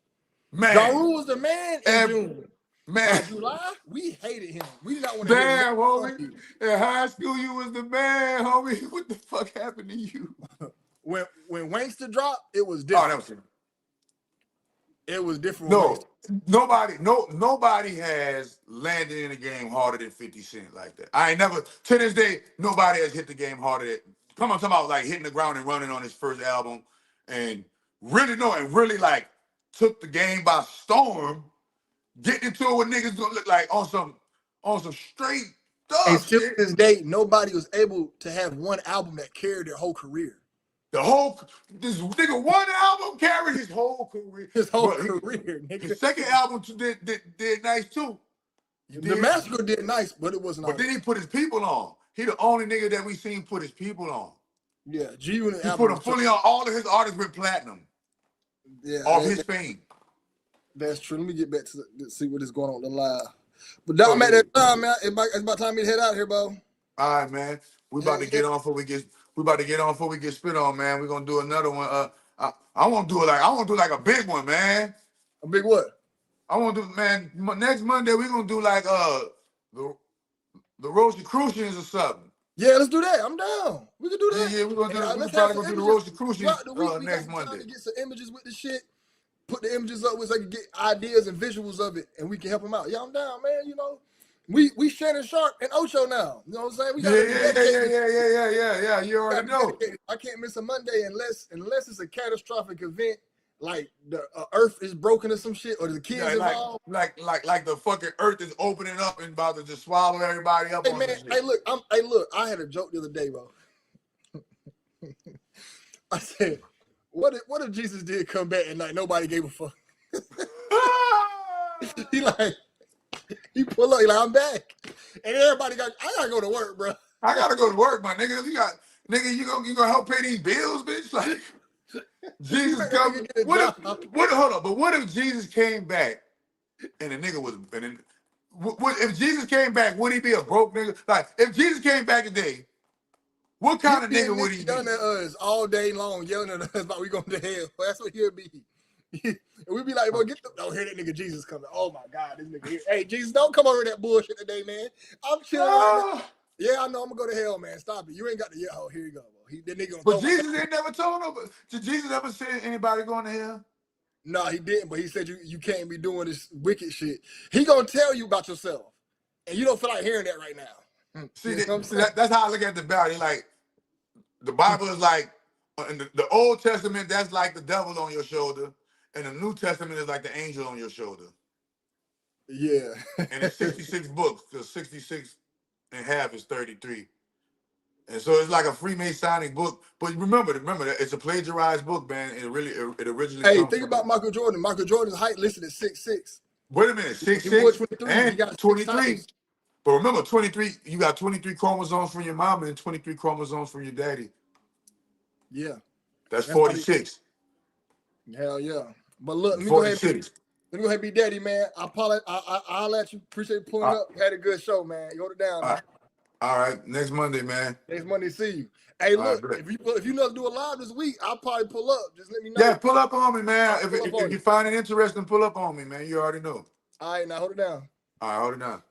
Man. Ja Rule was the man in June. Man. By July, we hated him. We did not want to hear him. Damn, homie. In high school, you was the man, homie. What the fuck happened to you? When Wankster dropped, it was different. Oh, that was him. It was different. No, nobody has landed in a game harder than 50 Cent like that. I ain't never, to this day, nobody has hit the game harder than, talking about like hitting the ground and running on his first album and really like took the game by storm, getting into it with niggas gonna look like on some straight stuff. And still to this day, nobody was able to have one album that carried their whole career. This nigga one album carried his whole career. Nigga. His second album did nice too. The Massacre did nice, but it wasn't. But then he put his people on. He the only nigga that we seen put his people on. Yeah, G-Unit he put them fully on. All of his artists went platinum. Yeah, off his fame. That's true. Let me get back to see what is going on the live. But I'm at that time, man. It's about time me to head out here, bro. All right, man. We about to get on before we get spit on, man. We're gonna do another one. I want to do like a big one, man. A big what? I want to do, man. Next Monday we're gonna do like the Rosicrucians or something. Yeah, let's do that. I'm down. We can do that. Yeah, we're gonna do. We're probably gonna do the Rosicrucians next Monday. To get some images with the shit. Put the images up so I can get ideas and visuals of it, and we can help them out. Yeah, I'm down, man. You know, we Shannon Sharp and Ocho now. You know what I'm saying? We got yeah. You already know. I can't miss a Monday unless it's a catastrophic event, like the Earth is broken or some shit, or the kids involved. Like the fucking Earth is opening up and about to just swallow everybody up. Hey man, look. I had a joke the other day, bro. I said, What if Jesus did come back and like nobody gave a fuck? he pull up, I'm back. And everybody I gotta go to work, bro. I gotta go to work, my nigga. You gonna help pay these bills, bitch? Like Jesus come. What if Jesus came back and the nigga was if Jesus came back, would he be a broke nigga? Like if Jesus came back today, what kind of nigga would he be? Yelling at us all day long, yelling at us about we going to hell. That's what he'll be. And we'd be like, bro, hear that nigga Jesus coming. Oh my God, this nigga here. Hey, Jesus, don't come over that bullshit today, man. I'm chilling right now. Yeah, I know. I'm gonna go to hell, man. Stop it. You ain't got to. Yeah, oh, here you go. That nigga gonna But throw my. Jesus ain't never told nobody. Did Jesus ever say anybody going to hell? No, he didn't. But he said you can't be doing this wicked shit. He gonna tell you about yourself, and you don't feel like hearing that right now. See, You know what I'm saying? that's how I look at the Bible. Like the Bible is like in the Old Testament, that's like the devil on your shoulder, and the New Testament is like the angel on your shoulder. Yeah. And it's 66 books, because 66 and half is 33. And so it's like a Freemasonic book. But remember that it's a plagiarized book, man. It originally Hey, comes think from. about Michael Jordan. Michael Jordan's height listed at 6'6". Wait a minute, He wore 6'6" 23. He and got 6 23. titles. But remember, 23, you got 23 chromosomes from your mom and 23 chromosomes from your daddy. Yeah. That's 46. Hell yeah. But look, let me go ahead. 46. Let me go ahead and be daddy, man. I apologize. I'll let you. Appreciate you pulling up. Had a good show, man. You hold it down. All right. Next Monday, man. Next Monday, see you. Hey, look, right, if you know to do a live this week, I'll probably pull up. Just let me know. Yeah, pull up on me, man. If on you find it interesting, pull up on me, man. You already know. All right, now hold it down. All right, hold it down.